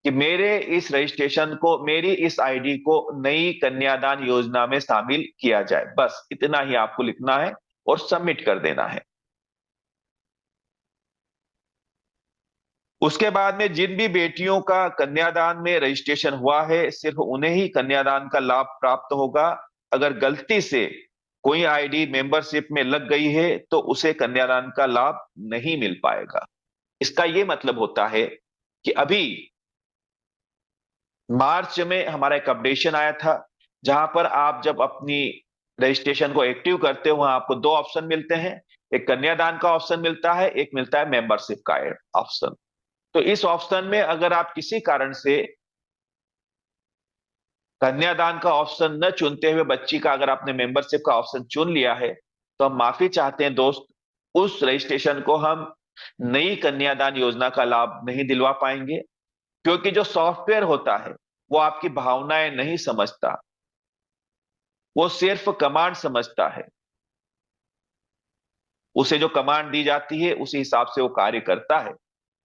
कि मेरे इस रजिस्ट्रेशन को, मेरी इस आईडी को नई कन्यादान योजना में शामिल किया जाए। बस इतना ही आपको लिखना है और सबमिट कर देना है। उसके बाद में जिन भी बेटियों का कन्यादान में रजिस्ट्रेशन हुआ है, सिर्फ उन्हें ही कन्यादान का लाभ प्राप्त होगा। अगर गलती से कोई आईडी मेंबरशिप में लग गई है तो उसे कन्यादान का लाभ नहीं मिल पाएगा। इसका यह मतलब होता है कि अभी मार्च में हमारा एक अपडेशन आया था, जहां पर आप जब अपनी रजिस्ट्रेशन को एक्टिव करते हो वहां आपको 2 ऑप्शन मिलते हैं। एक कन्यादान का ऑप्शन मिलता है, एक मिलता है मेंबरशिप का ऑप्शन। तो इस ऑप्शन में अगर आप किसी कारण से कन्यादान का ऑप्शन न चुनते हुए बच्ची का अगर आपने मेंबरशिप का ऑप्शन चुन लिया है, तो हम माफी चाहते हैं दोस्त, उस रजिस्ट्रेशन को हम नई कन्यादान योजना का लाभ नहीं दिलवा पाएंगे। क्योंकि जो सॉफ्टवेयर होता है वो आपकी भावनाएं नहीं समझता, वो सिर्फ कमांड समझता है। उसे जो कमांड दी जाती है उसी हिसाब से वो कार्य करता है।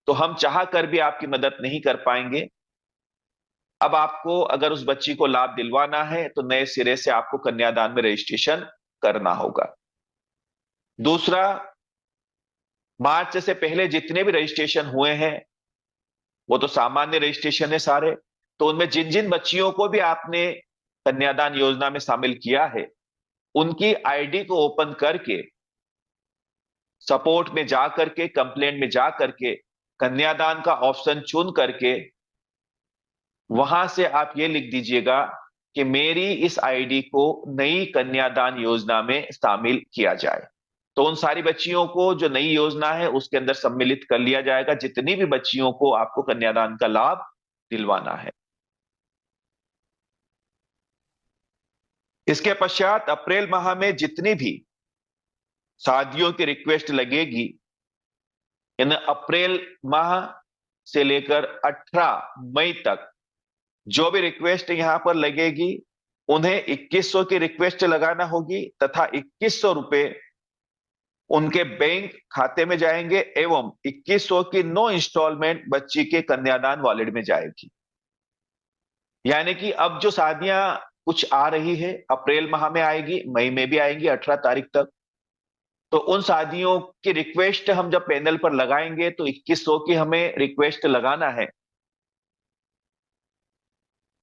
तो हम चाह कर भी आपकी मदद नहीं कर पाएंगे। अब आपको अगर उस बच्ची को लाभ दिलवाना है तो नए सिरे से आपको कन्यादान में रजिस्ट्रेशन करना होगा। दूसरा, मार्च से पहले जितने भी रजिस्ट्रेशन हुए हैं वो तो सामान्य रजिस्ट्रेशन है सारे। तो उनमें जिन जिन बच्चियों को भी आपने कन्यादान योजना में शामिल किया है, उनकी आईडी को ओपन करके सपोर्ट में जा करके, कंप्लेंट में जा करके, कन्यादान का ऑप्शन चुन करके वहां से आप ये लिख दीजिएगा कि मेरी इस आईडी को नई कन्यादान योजना में शामिल किया जाए। तो उन सारी बच्चियों को जो नई योजना है उसके अंदर सम्मिलित कर लिया जाएगा, जितनी भी बच्चियों को आपको कन्यादान का लाभ दिलवाना है। इसके पश्चात अप्रैल माह में जितनी भी शादियों की रिक्वेस्ट लगेगी, यानी अप्रैल माह से लेकर 18 मई तक जो भी रिक्वेस्ट यहां पर लगेगी, उन्हें 2100 की रिक्वेस्ट लगाना होगी तथा 2100 रुपए उनके बैंक खाते में जाएंगे एवं 2100 की 9 इंस्टॉलमेंट बच्ची के कन्यादान वॉलेट में जाएगी। यानी कि अब जो शादियां कुछ आ रही है, अप्रैल माह में आएगी, मई में भी आएंगी 18 तारीख तक, तो उन शादियों की रिक्वेस्ट हम जब पैनल पर लगाएंगे तो 2100 की हमें रिक्वेस्ट लगाना है।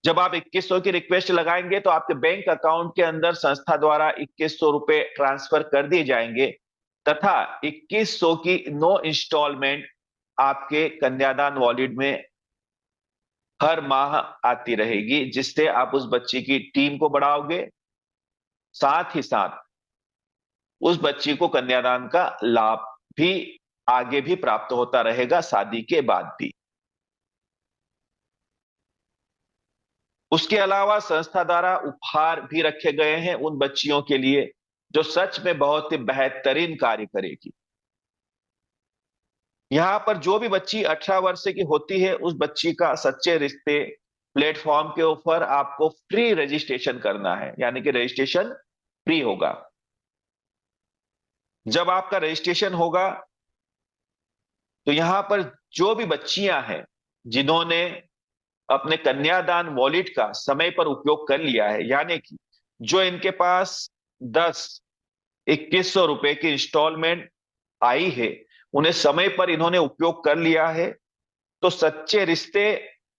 जब आप 2100 की रिक्वेस्ट लगाएंगे तो आपके बैंक अकाउंट के अंदर संस्था द्वारा 2100 रुपए ट्रांसफर कर दिए जाएंगे तथा 2100 की 9 इंस्टॉलमेंट आपके कन्यादान वॉलेट में हर माह आती रहेगी, जिससे आप उस बच्ची की टीम को बढ़ाओगे, साथ ही साथ उस बच्ची को कन्यादान का लाभ भी आगे भी प्राप्त होता रहेगा शादी के बाद भी। उसके अलावा संस्था द्वारा उपहार भी रखे गए हैं उन बच्चियों के लिए जो सच में बहुत ही बेहतरीन कार्य करेगी। यहां पर जो भी बच्ची 18 वर्ष की होती है, उस बच्ची का सच्चे रिश्ते प्लेटफॉर्म के ऊपर आपको फ्री रजिस्ट्रेशन करना है, यानी कि रजिस्ट्रेशन फ्री होगा। जब आपका रजिस्ट्रेशन होगा तो यहां पर जो भी बच्चियां हैं जिन्होंने अपने कन्यादान वॉलेट का समय पर उपयोग कर लिया है, यानी कि जो इनके पास 10-2100 रुपए की इंस्टॉलमेंट आई है, उन्हें समय पर इन्होंने उपयोग कर लिया है, तो सच्चे रिश्ते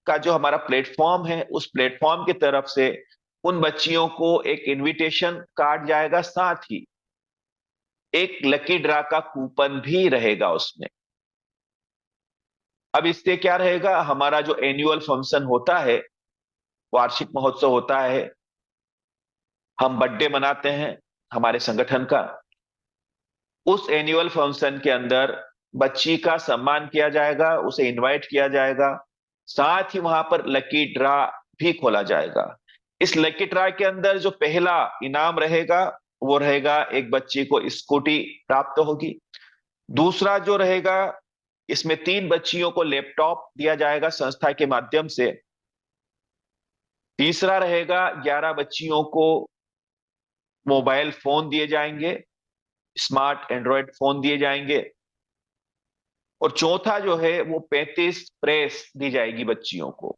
का जो हमारा प्लेटफॉर्म है, उस प्लेटफॉर्म की तरफ से उन बच्चियों को एक इनविटेशन कार्ड जाएगा, साथ ही एक लकी ड्रा का कूपन भी रहेगा उसमें। अब इससे क्या रहेगा, हमारा जो एनुअल फंक्शन होता है, वार्षिक महोत्सव होता है, हम बर्थडे मनाते हैं हमारे संगठन का, उस एनुअल फंक्शन के अंदर बच्ची का सम्मान किया जाएगा, उसे इनवाइट किया जाएगा, साथ ही वहां पर लकी ड्रा भी खोला जाएगा। इस लकी ड्रा के अंदर जो पहला इनाम रहेगा वो रहेगा, एक बच्ची को स्कूटी प्राप्त होगी। दूसरा जो रहेगा, इसमें 3 बच्चियों को लैपटॉप दिया जाएगा संस्था के माध्यम से। तीसरा रहेगा, 11 बच्चियों को मोबाइल फोन दिए जाएंगे, स्मार्ट एंड्रॉयड फोन दिए जाएंगे। और चौथा जो है वो 35 प्रेस दी जाएगी बच्चियों को।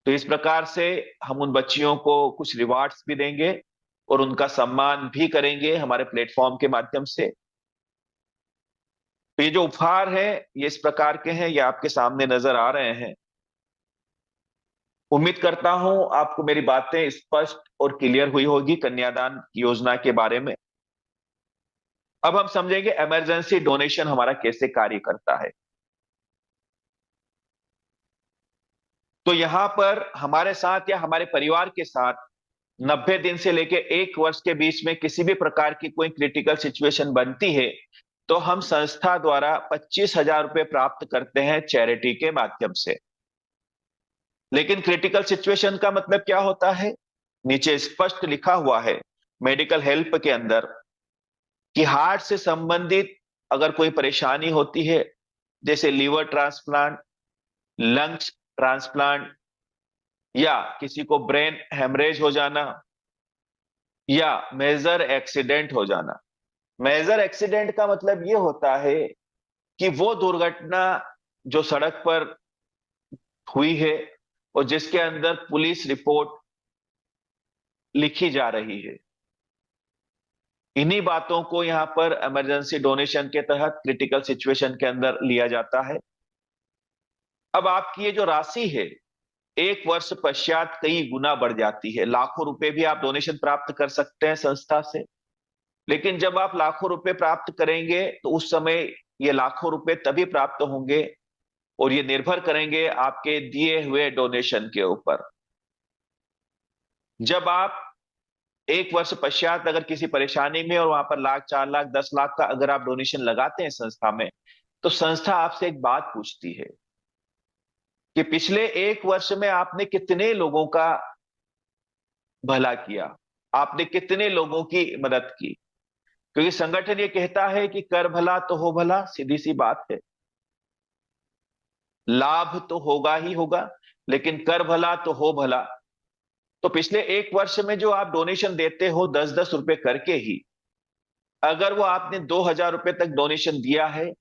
तो इस प्रकार से हम उन बच्चियों को कुछ रिवार्ड्स भी देंगे और उनका सम्मान भी करेंगे हमारे प्लेटफॉर्म के माध्यम से। तो ये जो उपहार है ये इस प्रकार के हैं, ये आपके सामने नजर आ रहे हैं। उम्मीद करता हूं आपको मेरी बातें स्पष्ट और क्लियर हुई होगी कन्यादान योजना के बारे में। अब हम समझेंगे इमरजेंसी डोनेशन हमारा कैसे कार्य करता है। तो यहां पर हमारे साथ या हमारे परिवार के साथ 90 दिन से लेकर 1 वर्ष के बीच में किसी भी प्रकार की कोई क्रिटिकल सिचुएशन बनती है तो हम संस्था द्वारा 25,000 रुपए प्राप्त करते हैं चैरिटी के माध्यम से। लेकिन क्रिटिकल सिचुएशन का मतलब क्या होता है, नीचे स्पष्ट लिखा हुआ है मेडिकल हेल्प के अंदर कि हार्ट से संबंधित अगर कोई परेशानी होती है, जैसे लीवर ट्रांसप्लांट, लंग्स ट्रांसप्लांट, या किसी को ब्रेन हेमरेज हो जाना, या मेजर एक्सीडेंट हो जाना। मेजर एक्सीडेंट का मतलब यह होता है कि वो दुर्घटना जो सड़क पर हुई है और जिसके अंदर पुलिस रिपोर्ट लिखी जा रही है, इन्हीं बातों को यहां पर इमरजेंसी डोनेशन के तहत क्रिटिकल सिचुएशन के अंदर लिया जाता है। अब आपकी ये जो राशि है 1 वर्ष पश्चात कई गुना बढ़ जाती है, लाखों रुपए भी आप डोनेशन प्राप्त कर सकते हैं संस्था से। लेकिन जब आप लाखों रुपए प्राप्त करेंगे तो उस समय ये लाखों रुपए तभी प्राप्त होंगे और ये निर्भर करेंगे आपके दिए हुए डोनेशन के ऊपर। जब आप एक वर्ष पश्चात अगर किसी परेशानी में और वहां पर लाख, 4 लाख, 10 लाख का अगर आप डोनेशन लगाते हैं संस्था में, तो संस्था आपसे एक बात पूछती है कि पिछले एक वर्ष में आपने कितने लोगों का भला किया, आपने कितने लोगों की मदद की। क्योंकि संगठन ये कहता है कि कर भला तो हो भला, सीधी सी बात है। लाभ तो होगा ही होगा, लेकिन कर भला तो हो भला। तो पिछले एक वर्ष में जो आप डोनेशन देते हो 10-10 रुपए करके ही, अगर वो आपने 2,000 रुपए तक डोनेशन दिया है,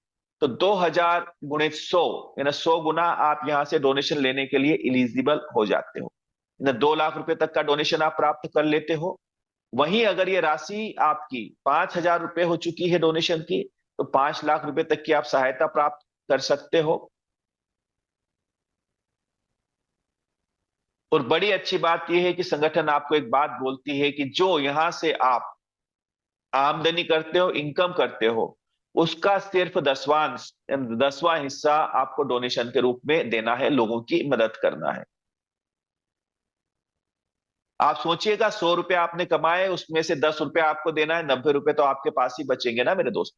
तो 2,000 × 100, यानी 100 गुना आप यहां से डोनेशन लेने के लिए इलिजिबल हो जाते हो। 2 लाख रुपए तक का डोनेशन आप प्राप्त कर लेते हो। वहीं अगर ये राशि आपकी 5,000 रुपए हो चुकी है डोनेशन की, तो 5 लाख रुपए तक की आप सहायता प्राप्त कर सकते हो। और बड़ी अच्छी बात यह है कि संगठन आपको एक बात बोलती है कि जो यहां से आप आमदनी करते हो, इनकम करते हो, उसका सिर्फ दसवांश, 10वां हिस्सा आपको डोनेशन के रूप में देना है, लोगों की मदद करना है। आप सोचिएगा, 100 रुपए आपने कमाए, उसमें से 10 रुपए आपको देना है, 90 रुपए तो आपके पास ही बचेंगे ना मेरे दोस्त।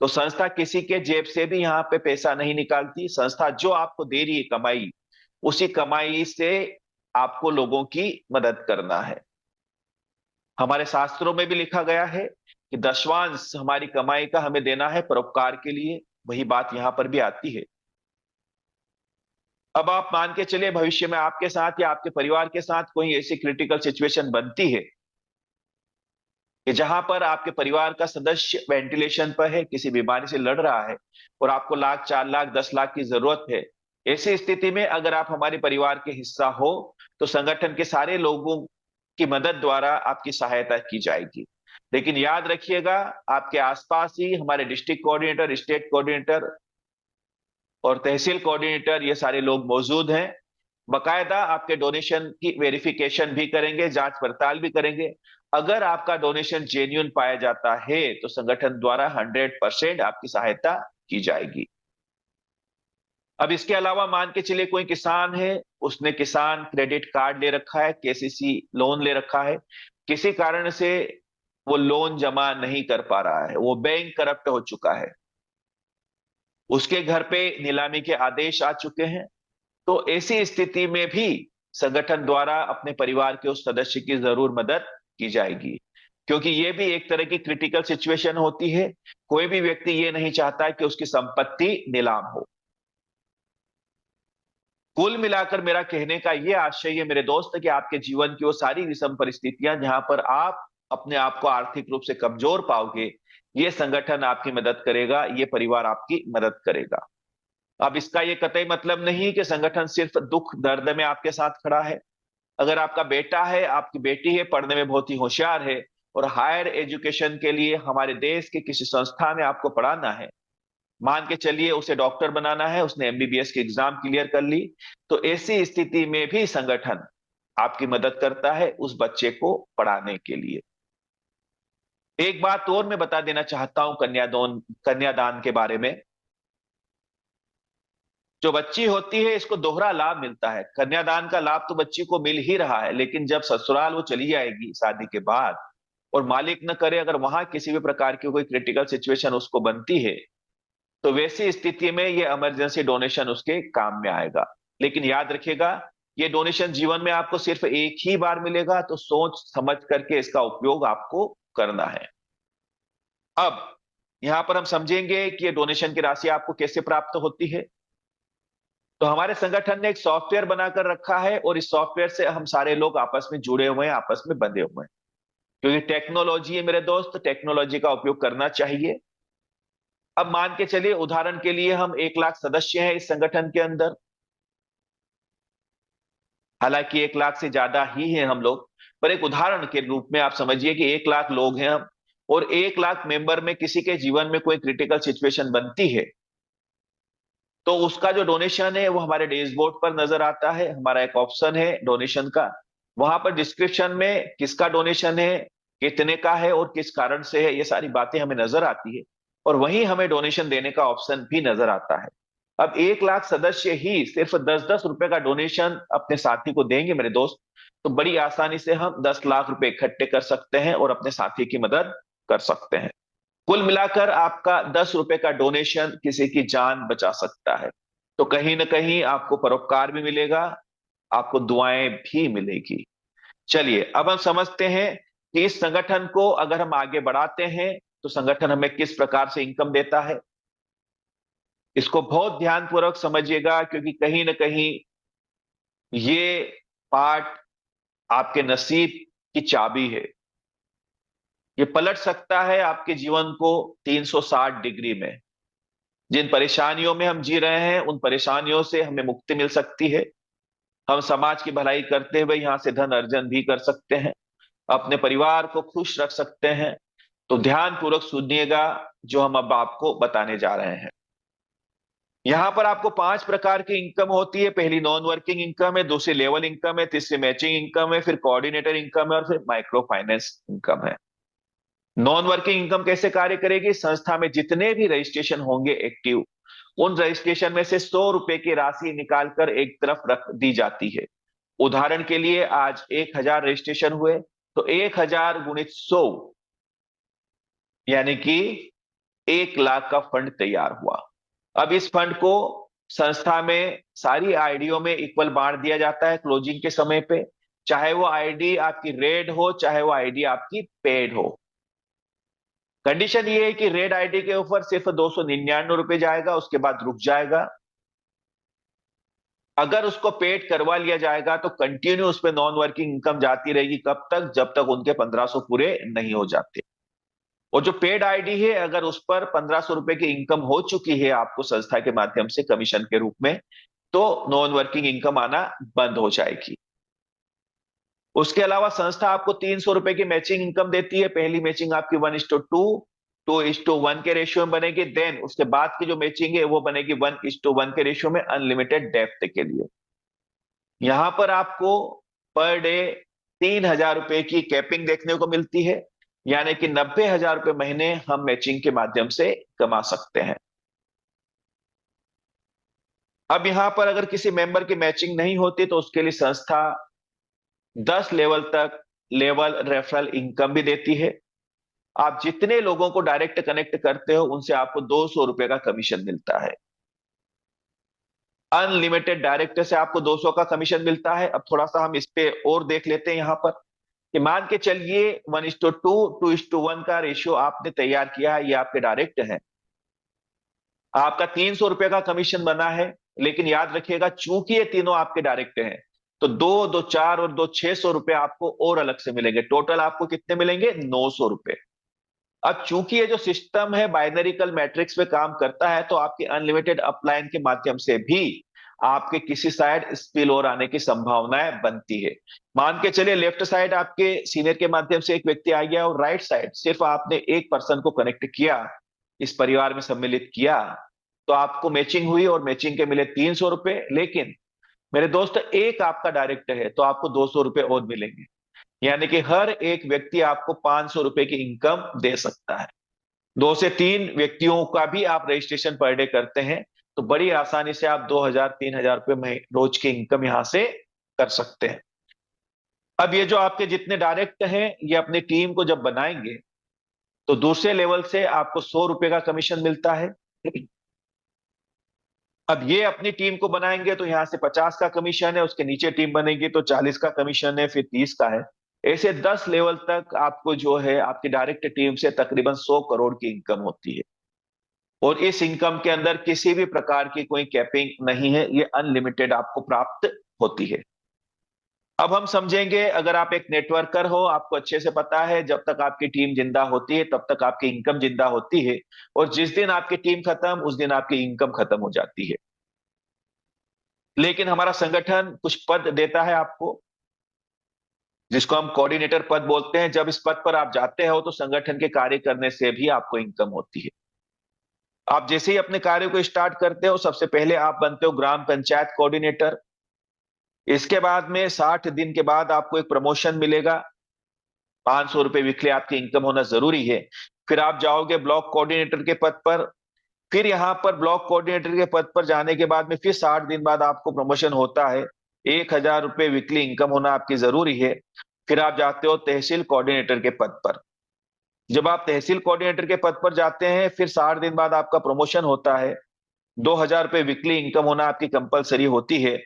तो संस्था किसी के जेब से भी यहाँ पे पैसा नहीं निकालती। संस्था जो आपको दे रही है कमाई, उसी कमाई से आपको लोगों की मदद करना है। हमारे शास्त्रों में भी लिखा गया है कि दशवांश हमारी कमाई का हमें देना है परोपकार के लिए। वही बात यहां पर भी आती है। अब आप मान के चलिए भविष्य में आपके साथ या आपके परिवार के साथ कोई ऐसी क्रिटिकल सिचुएशन बनती है कि जहां पर आपके परिवार का सदस्य वेंटिलेशन पर है, किसी बीमारी से लड़ रहा है, और आपको लाख, 4 लाख, 10 लाख की जरूरत है। ऐसी स्थिति में अगर आप हमारे परिवार के हिस्सा हो, तो संगठन के सारे लोगों की मदद द्वारा आपकी सहायता की जाएगी। लेकिन याद रखिएगा, आपके आसपास ही हमारे डिस्ट्रिक्ट कोऑर्डिनेटर, स्टेट कोऑर्डिनेटर और तहसील कोऑर्डिनेटर, ये सारे लोग मौजूद हैं। बकायदा आपके डोनेशन की वेरिफिकेशन भी करेंगे, जांच पड़ताल भी करेंगे। अगर आपका डोनेशन जेन्युइन पाया जाता है, तो संगठन द्वारा 100% आपकी सहायता की जाएगी। अब इसके अलावा मान के चलिए कोई किसान है, उसने किसान क्रेडिट कार्ड ले रखा है, केसीसी लोन ले रखा है, किसी कारण से वो लोन जमा नहीं कर पा रहा है, वो बैंक करप्ट हो चुका है, उसके घर पे नीलामी के आदेश आ चुके हैं। तो ऐसी स्थिति में भी संगठन द्वारा अपने परिवार के उस सदस्य की जरूर मदद की जाएगी। क्योंकि ये भी एक तरह की क्रिटिकल सिचुएशन होती है। कोई भी व्यक्ति ये नहीं चाहता कि उसकी संपत्ति नीलाम हो। कुल मिलाकर मेरा कहने का यह आशय है मेरे दोस्त, कि आपके जीवन की वो सारी विषम परिस्थितियां जहां पर आप अपने आप को आर्थिक रूप से कमजोर पाओगे, ये संगठन आपकी मदद करेगा, ये परिवार आपकी मदद करेगा। अब इसका ये कतई मतलब नहीं कि संगठन सिर्फ दुख दर्द में आपके साथ खड़ा है। अगर आपका बेटा है, आपकी बेटी है, पढ़ने में बहुत ही होशियार है, और हायर एजुकेशन के लिए हमारे देश के किसी संस्था में आपको पढ़ाना है, मान के चलिए उसे डॉक्टर बनाना है, उसने एमबीबीएस की एग्जाम क्लियर कर ली, तो ऐसी स्थिति में भी संगठन आपकी मदद करता है उस बच्चे को पढ़ाने के लिए। एक बात और मैं बता देना चाहता हूं कन्यादान के बारे में। जो बच्ची होती है, इसको दोहरा लाभ मिलता है। कन्यादान का लाभ तो बच्ची को मिल ही रहा है, लेकिन जब ससुराल वो चली जाएगी शादी के बाद, और मालिक न करे अगर वहां किसी भी प्रकार की कोई क्रिटिकल सिचुएशन उसको बनती है, तो वैसी स्थिति में ये इमरजेंसी डोनेशन उसके काम में आएगा। लेकिन याद रखिएगा, ये डोनेशन जीवन में आपको सिर्फ एक ही बार मिलेगा, तो सोच समझ करके इसका उपयोग आपको करना है। अब यहां पर हम समझेंगे कि ये डोनेशन की राशि आपको कैसे प्राप्त होती है। तो हमारे संगठन ने एक सॉफ्टवेयर बनाकर रखा है, और इस सॉफ्टवेयर से हम सारे लोग आपस में जुड़े हुए हैं, आपस में बंधे हुए हैं। क्योंकि टेक्नोलॉजी है मेरे दोस्त, टेक्नोलॉजी का उपयोग करना चाहिए। अब मान के चलिए उदाहरण के लिए हम 1 लाख सदस्य हैं इस संगठन के अंदर। हालांकि 1 लाख से ज्यादा ही हैं हम लोग, पर एक उदाहरण के रूप में आप समझिए कि 1 लाख लोग हैं हम, और 1 लाख मेंबर में किसी के जीवन में कोई क्रिटिकल सिचुएशन बनती है, तो उसका जो डोनेशन है वो हमारे डैशबोर्ड पर नजर आता है। हमारा एक ऑप्शन है डोनेशन का, वहां पर डिस्क्रिप्शन में किसका डोनेशन है, कितने का है और किस कारण से है, ये सारी बातें हमें नजर आती है। और वहीं हमें डोनेशन देने का ऑप्शन भी नजर आता है। अब 1 लाख सदस्य ही सिर्फ 10-10 रुपए का डोनेशन अपने साथी को देंगे मेरे दोस्त, तो बड़ी आसानी से हम 10 लाख रुपए इकट्ठे कर सकते हैं और अपने साथी की मदद कर सकते हैं। कुल मिलाकर आपका 10 रुपए का डोनेशन किसी की जान बचा सकता है। तो कहीं ना कहीं आपको परोपकार भी मिलेगा, आपको दुआएं भी मिलेगी। चलिए अब हम समझते हैं कि इस संगठन को अगर हम आगे बढ़ाते हैं तो संगठन हमें किस प्रकार से इनकम देता है। इसको बहुत ध्यानपूर्वक समझिएगा, क्योंकि कहीं ना कहीं ये पाठ आपके नसीब की चाबी है। ये पलट सकता है आपके जीवन को 360 डिग्री में। जिन परेशानियों में हम जी रहे हैं उन परेशानियों से हमें मुक्ति मिल सकती है। हम समाज की भलाई करते हुए यहां से धन अर्जन भी कर सकते हैं, अपने परिवार को खुश रख सकते हैं। तो ध्यान पूर्वक सुनिएगा जो हम अब आपको बताने जा रहे हैं। यहां पर आपको 5 प्रकार की इनकम होती है। पहली नॉन वर्किंग इनकम है, दूसरी लेवल इनकम है, तीसरी मैचिंग इनकम है, फिर कोऑर्डिनेटर इनकम है और फिर माइक्रो फाइनेंस इनकम है। नॉन वर्किंग इनकम कैसे कार्य करेगी? संस्था में जितने भी रजिस्ट्रेशन होंगे एक्टिव, उन रजिस्ट्रेशन में से 100 रुपए की राशि निकालकर एक तरफ रख दी जाती है। उदाहरण के लिए आज 1000 रजिस्ट्रेशन हुए, तो 1000 गुणित 100 यानी कि 1 लाख का फंड तैयार हुआ। अब इस फंड को संस्था में सारी आईडियों में इक्वल बांट दिया जाता है क्लोजिंग के समय पे, चाहे वो आईडी आपकी रेड हो चाहे वो आईडी आपकी पेड हो। कंडीशन ये है कि रेड आईडी के ऊपर सिर्फ 299 रुपए जाएगा, उसके बाद रुक जाएगा। अगर उसको पेड करवा लिया जाएगा तो कंटिन्यू उस पर नॉन वर्किंग इनकम जाती रहेगी। कब तक? जब तक उनके 1500 पूरे नहीं हो जाते। और जो पेड आईडी है, अगर उस पर 1500 रुपए की इनकम हो चुकी है आपको संस्था के माध्यम से कमीशन के रूप में, तो नॉन वर्किंग इनकम आना बंद हो जाएगी। उसके अलावा संस्था आपको 300 रुपए की मैचिंग इनकम देती है। पहली मैचिंग आपकी 1:2, 2:1 के रेशियो में बनेगी। देन उसके बाद की जो मैचिंग है वो बनेगी 1:1 के रेशियो में, अनलिमिटेड डेप्थ के लिए। यहां पर आपको पर डे 3000 रुपए की कैपिंग देखने को मिलती है, यानी कि 90,000 रुपए महीने हम मैचिंग के माध्यम से कमा सकते हैं। अब यहां पर अगर किसी मेंबर की मैचिंग नहीं होती तो उसके लिए संस्था 10 लेवल तक लेवल रेफरल इनकम भी देती है। आप जितने लोगों को डायरेक्ट कनेक्ट करते हो उनसे आपको 200 रुपए का कमीशन मिलता है। अनलिमिटेड डायरेक्ट से आपको 200 का कमीशन मिलता है। अब थोड़ा सा हम इस पे और देख लेते हैं यहां पर कि मान के चलिए 1:2, 2:1 का रेशियो आपने तैयार किया है, ये आपके डायरेक्ट है। आपका 300 रुपए का कमीशन बना है, लेकिन याद रखिएगा चूंकि ये तीनों आपके डायरेक्ट हैं तो 2, 2, 4 और 2, 600 रुपए आपको और अलग से मिलेंगे। टोटल आपको कितने मिलेंगे? 900 रुपए। अब चूंकि ये जो सिस्टम है बाइनरिकल मैट्रिक्स पे काम करता है, तो आपकी अनलिमिटेड अपलाइन के माध्यम से भी आपके किसी साइड स्पिल ओवर आने की संभावनाएं बनती है। मान के चलिए लेफ्ट साइड आपके सीनियर के माध्यम से एक व्यक्ति आ गया और राइट साइड सिर्फ आपने एक पर्सन को कनेक्ट किया, इस परिवार में सम्मिलित किया, तो आपको मैचिंग हुई और मैचिंग के मिले 300 रुपए। लेकिन मेरे दोस्त एक आपका डायरेक्ट है तो आपको 200 रुपए और मिलेंगे, यानी कि हर एक व्यक्ति आपको 500 रुपए की इनकम दे सकता है। 2 से 3 व्यक्तियों का भी आप रजिस्ट्रेशन पर डे करते हैं तो बड़ी आसानी से आप 2000-3000 रुपए रोज की इनकम यहां से कर सकते हैं। अब ये जो आपके जितने डायरेक्ट हैं ये अपनी टीम को जब बनाएंगे तो दूसरे लेवल से आपको 100 रुपए का कमीशन मिलता है। अब ये अपनी टीम को बनाएंगे तो यहां से 50 का कमीशन है, उसके नीचे टीम बनेगी तो 40 का कमीशन है, फिर 30 का है। ऐसे 10 लेवल तक आपको जो है आपकी डायरेक्ट टीम से तकरीबन 100 करोड़ की इनकम होती है। और इस इनकम के अंदर किसी भी प्रकार की कोई कैपिंग नहीं है, ये अनलिमिटेड आपको प्राप्त होती है। अब हम समझेंगे, अगर आप एक नेटवर्कर हो, आपको अच्छे से पता है जब तक आपकी टीम जिंदा होती है तब तक आपकी इनकम जिंदा होती है, और जिस दिन आपकी टीम खत्म उस दिन आपकी इनकम खत्म हो जाती है। लेकिन हमारा संगठन कुछ पद देता है आपको, जिसको हम कोऑर्डिनेटर पद बोलते हैं। जब इस पद पर आप जाते हो तो संगठन के कार्य करने से भी आपको इनकम होती है। आप जैसे ही अपने कार्य को स्टार्ट करते हो सबसे पहले आप बनते हो ग्राम पंचायत कोऑर्डिनेटर। इसके बाद में 60 दिन के बाद आपको एक प्रमोशन मिलेगा। 500 रुपए वीकली आपकी इनकम होना जरूरी है। फिर आप जाओगे ब्लॉक कोऑर्डिनेटर के पद पर। फिर यहाँ पर ब्लॉक कोऑर्डिनेटर के पद पर जाने के बाद में फिर 60 दिन बाद आपको प्रमोशन होता है। 1,000 रुपये वीकली इनकम होना आपकी जरूरी है। फिर आप जाते हो तहसील कोऑर्डिनेटर के पद पर। जब आप तहसील कोऑर्डिनेटर के पद पर जाते हैं फिर 60 दिन बाद आपका प्रमोशन होता है। 2,000 रुपये वीकली इनकम होना आपकी कंपलसरी होती है।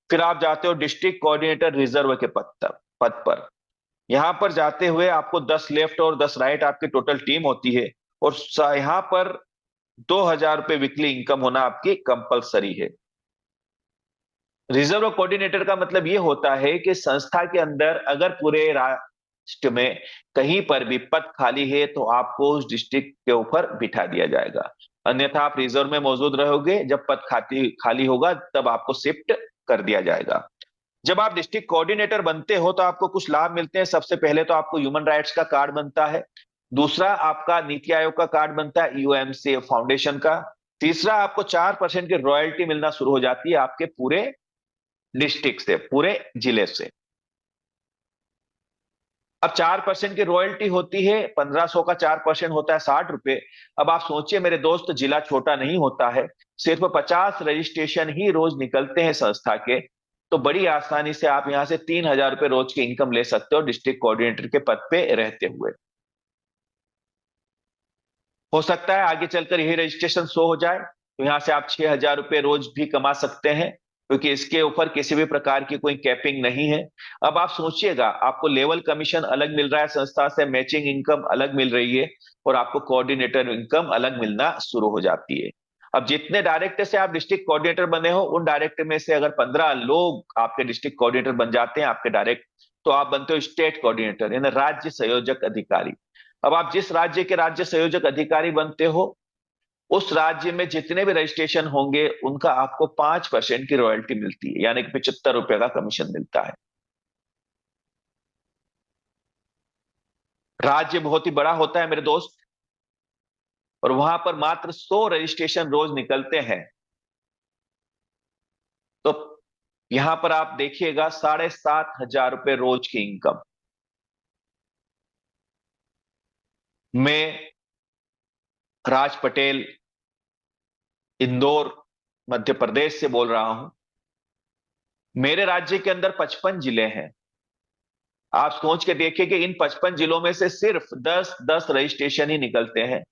फिर आप जाते हो डिस्ट्रिक्ट कोऑर्डिनेटर रिजर्व के पद पर। यहाँ पर जाते हुए आपको 10 लेफ्ट और 10 राइट आपकी टोटल टीम होती है। और यहाँ पर 2,000 रुपये वीकली इनकम होना आपकी कंपलसरी है। रिजर्व कोऑर्डिनेटर का मतलब ये होता है कि संस्था के अंदर अगर पूरे राष्ट्र में कहीं पर भी पद खाली है तो आपको उस डिस्ट्रिक्ट के ऊपर बिठा दिया जाएगा। अन्यथा आप रिजर्व में मौजूद रहोगे, जब पद खाली खाली होगा तब आपको शिफ्ट कर दिया जाएगा। जब आप डिस्ट्रिक्ट कोऑर्डिनेटर बनते हो तो आपको कुछ लाभ मिलते हैं। सबसे पहले तो आपको ह्यूमन राइट्स का कार्ड बनता है। दूसरा, आपका नीति आयोग का कार्ड बनता है, यूएमसी फाउंडेशन का। तीसरा, आपको 4% की रॉयल्टी मिलना शुरू हो जाती है आपके पूरे डिस्ट्रिक्ट से, पूरे जिले से। अब 4% की रॉयल्टी होती है, 1,500 का 4% होता है 60 रुपए। अब आप सोचिए मेरे दोस्त, जिला छोटा नहीं होता है, सिर्फ 50 रजिस्ट्रेशन ही रोज निकलते हैं संस्था के। तो बड़ी आसानी से आप यहां से 3,000 रुपए रोज की इनकम ले सकते हो डिस्ट्रिक्ट कोऑर्डिनेटर के पद पे रहते हुए। हो सकता है आगे चलकर यही रजिस्ट्रेशन 100 हो जाए तो यहां से आप 6,000 रुपए रोज भी कमा सकते हैं, क्योंकि इसके ऊपर किसी भी प्रकार की कोई कैपिंग नहीं है। अब आप सोचिएगा, आपको लेवल कमीशन अलग मिल रहा है संस्था से, मैचिंग इनकम अलग मिल रही है, और आपको कोऑर्डिनेटर इनकम अलग मिलना शुरू हो जाती है। अब जितने डायरेक्टर से आप डिस्ट्रिक्ट कोऑर्डिनेटर बने हो, उन डायरेक्टर में से अगर 15 लोग आपके डिस्ट्रिक्ट कोऑर्डिनेटर बन जाते हैं आपके डायरेक्ट, तो आप बनते हो स्टेट कोऑर्डिनेटर, यानी राज्य संयोजक अधिकारी। अब आप जिस राज्य के राज्य संयोजक अधिकारी बनते हो, उस राज्य में जितने भी रजिस्ट्रेशन होंगे उनका आपको 5% की रॉयल्टी मिलती है, यानी कि 75 रुपए का कमीशन मिलता है। राज्य बहुत ही बड़ा होता है मेरे दोस्त, और वहां पर मात्र 100 रजिस्ट्रेशन रोज निकलते हैं। तो यहां पर आप देखिएगा 7,500 रुपए रोज की इनकम। मैं राज पटेल, इंदौर, मध्य प्रदेश से बोल रहा हूं। मेरे राज्य के अंदर 55 जिले हैं। आप सोच के देखिए कि इन 55 जिलों में से सिर्फ 10-10 रजिस्ट्रेशन ही निकलते हैं,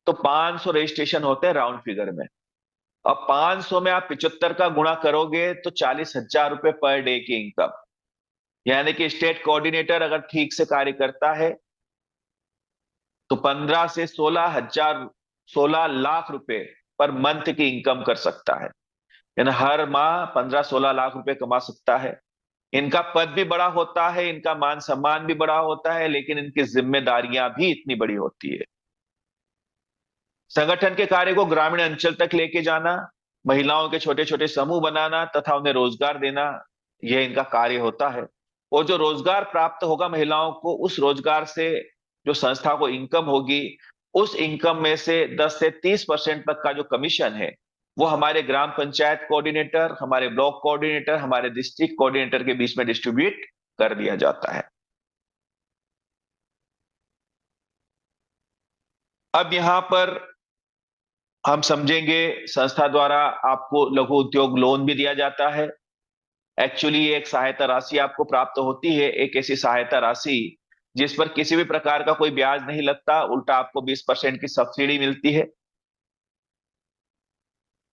तो 500 रजिस्ट्रेशन होते हैं राउंड फिगर में। अब 500 में आप 75 का गुणा करोगे तो 40,000 रुपए पर डे की इनकम। यानी कि स्टेट कोऑर्डिनेटर अगर ठीक से कार्य करता है तो 15 से 16,000, 16 लाख रुपए पर मंथ की इनकम कर सकता है। यानी हर माह 15-16 लाख रुपए कमा सकता है। इनका पद भी बड़ा होता है, इनका मान सम्मान भी बड़ा होता है, लेकिन इनकी जिम्मेदारियां भी इतनी बड़ी होती है। संगठन के कार्य को ग्रामीण अंचल तक लेके जाना, महिलाओं के छोटे छोटे समूह बनाना तथा उन्हें रोजगार देना, यह इनका कार्य होता है। और जो रोजगार प्राप्त होगा महिलाओं को, उस रोजगार से जो संस्था को इनकम होगी, उस इनकम में से 10 से 30% तक का जो कमीशन है, वो हमारे ग्राम पंचायत कोऑर्डिनेटर, हमारे ब्लॉक कोऑर्डिनेटर, हमारे डिस्ट्रिक्ट कोऑर्डिनेटर के बीच में डिस्ट्रीब्यूट कर दिया जाता है। अब यहां पर हम समझेंगे, संस्था द्वारा आपको लघु उद्योग लोन भी दिया जाता है। एक्चुअली ये एक सहायता राशि आपको प्राप्त होती है, एक ऐसी सहायता राशि जिस पर किसी भी प्रकार का कोई ब्याज नहीं लगता, उल्टा आपको 20% की सब्सिडी मिलती है।